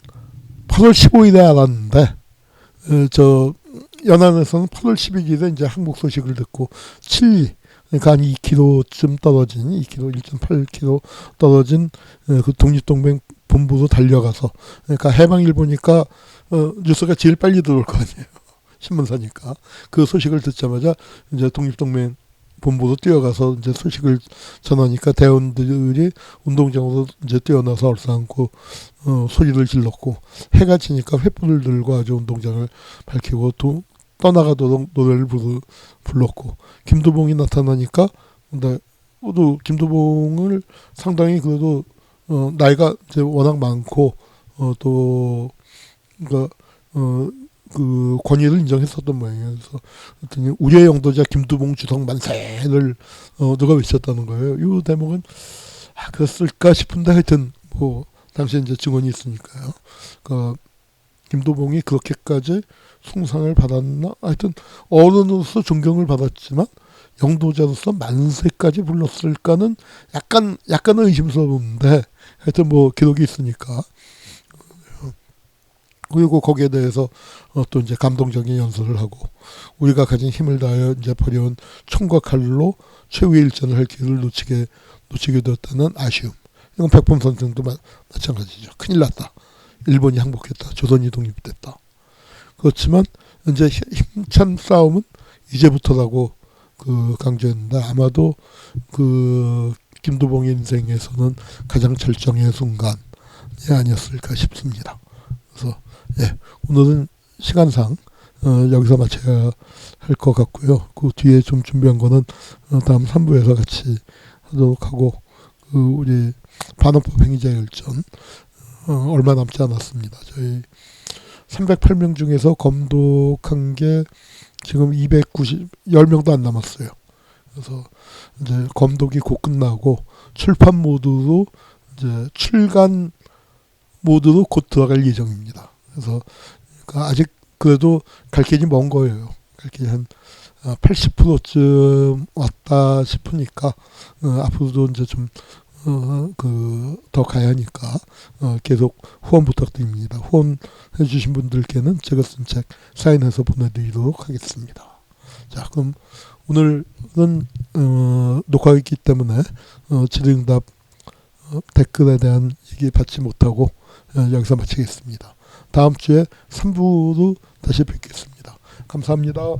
8월 15일에 알았는데, 연안에서는 8월 11일에 이제 항복 소식을 듣고 칠리, 그러니까 한 2km쯤 떨어진 2km, 1.8km 떨어진 그 독립동맹 본부로 달려가서 그러니까 해방일보니까 뉴스가 제일 빨리 들어올 거 아니에요. 신문사니까 그 소식을 듣자마자 이제 독립동맹 본부로 뛰어가서 이제 소식을 전하니까 대원들이 운동장으로 이제 뛰어나서 얼싸안고 소리를 질렀고 해가 지니까 횃불을 들고 아주 운동장을 밝히고 또 떠나가도록 노래를 불렀고 김두봉이 나타나니까 근데 또 김두봉을 상당히 그래도 나이가 이제 워낙 많고 또 그러니까 그 권위를 인정했었던 모양이에요. 그래서 그랬더니 우리의 영도자 김두봉 주석 만세를 누가 외쳤다는 거예요. 이 대목은 그랬을까 싶은데 하여튼 뭐 당시에 이제 증언이 있으니까요. 그러니까 김두봉이 그렇게까지 숭상을 받았나? 하여튼 어른으로서 존경을 받았지만 영도자로서 만세까지 불렀을까는 약간은 의심스러운데 하여튼 뭐 기록이 있으니까. 그리고 거기에 대해서 또 이제 감동적인 연설을 하고 우리가 가진 힘을 다하여 이제 벌여온 총과 칼로 최후의 일전을 할 기회를 놓치게 되었다는 아쉬움. 이건 백범 선생도 마찬가지죠. 큰일 났다. 일본이 항복했다. 조선이 독립됐다. 그렇지만 이제 힘찬 싸움은 이제부터라고 강조했는데 아마도 김두봉의 인생에서는 가장 절정의 순간이 아니었을까 싶습니다. 그래서 오늘은 시간상 여기서 마쳐야 할 것 같고요. 그 뒤에 좀 준비한 거는 다음 3부에서 같이 하도록 하고 우리 반헌법 행위자 열전 얼마 남지 않았습니다. 저희 308명 중에서 검독한 게 지금 10명도 안 남았어요. 그래서 이제 검독이 곧 끝나고 출판 모드로 이제 출간 모드로 곧 들어갈 예정입니다. 그래서 아직 그래도 갈 길이 먼 거예요. 갈 길이 한 80%쯤 왔다 싶으니까 앞으로도 이제 좀 더 가야 하니까 계속 후원 부탁드립니다. 후원해 주신 분들께는 제가 쓴 책 사인해서 보내드리도록 하겠습니다. 자, 그럼 오늘은 녹화가 있기 때문에 질의응답 댓글에 대한 얘기 받지 못하고 여기서 마치겠습니다. 다음 주에 3부로 다시 뵙겠습니다. 감사합니다.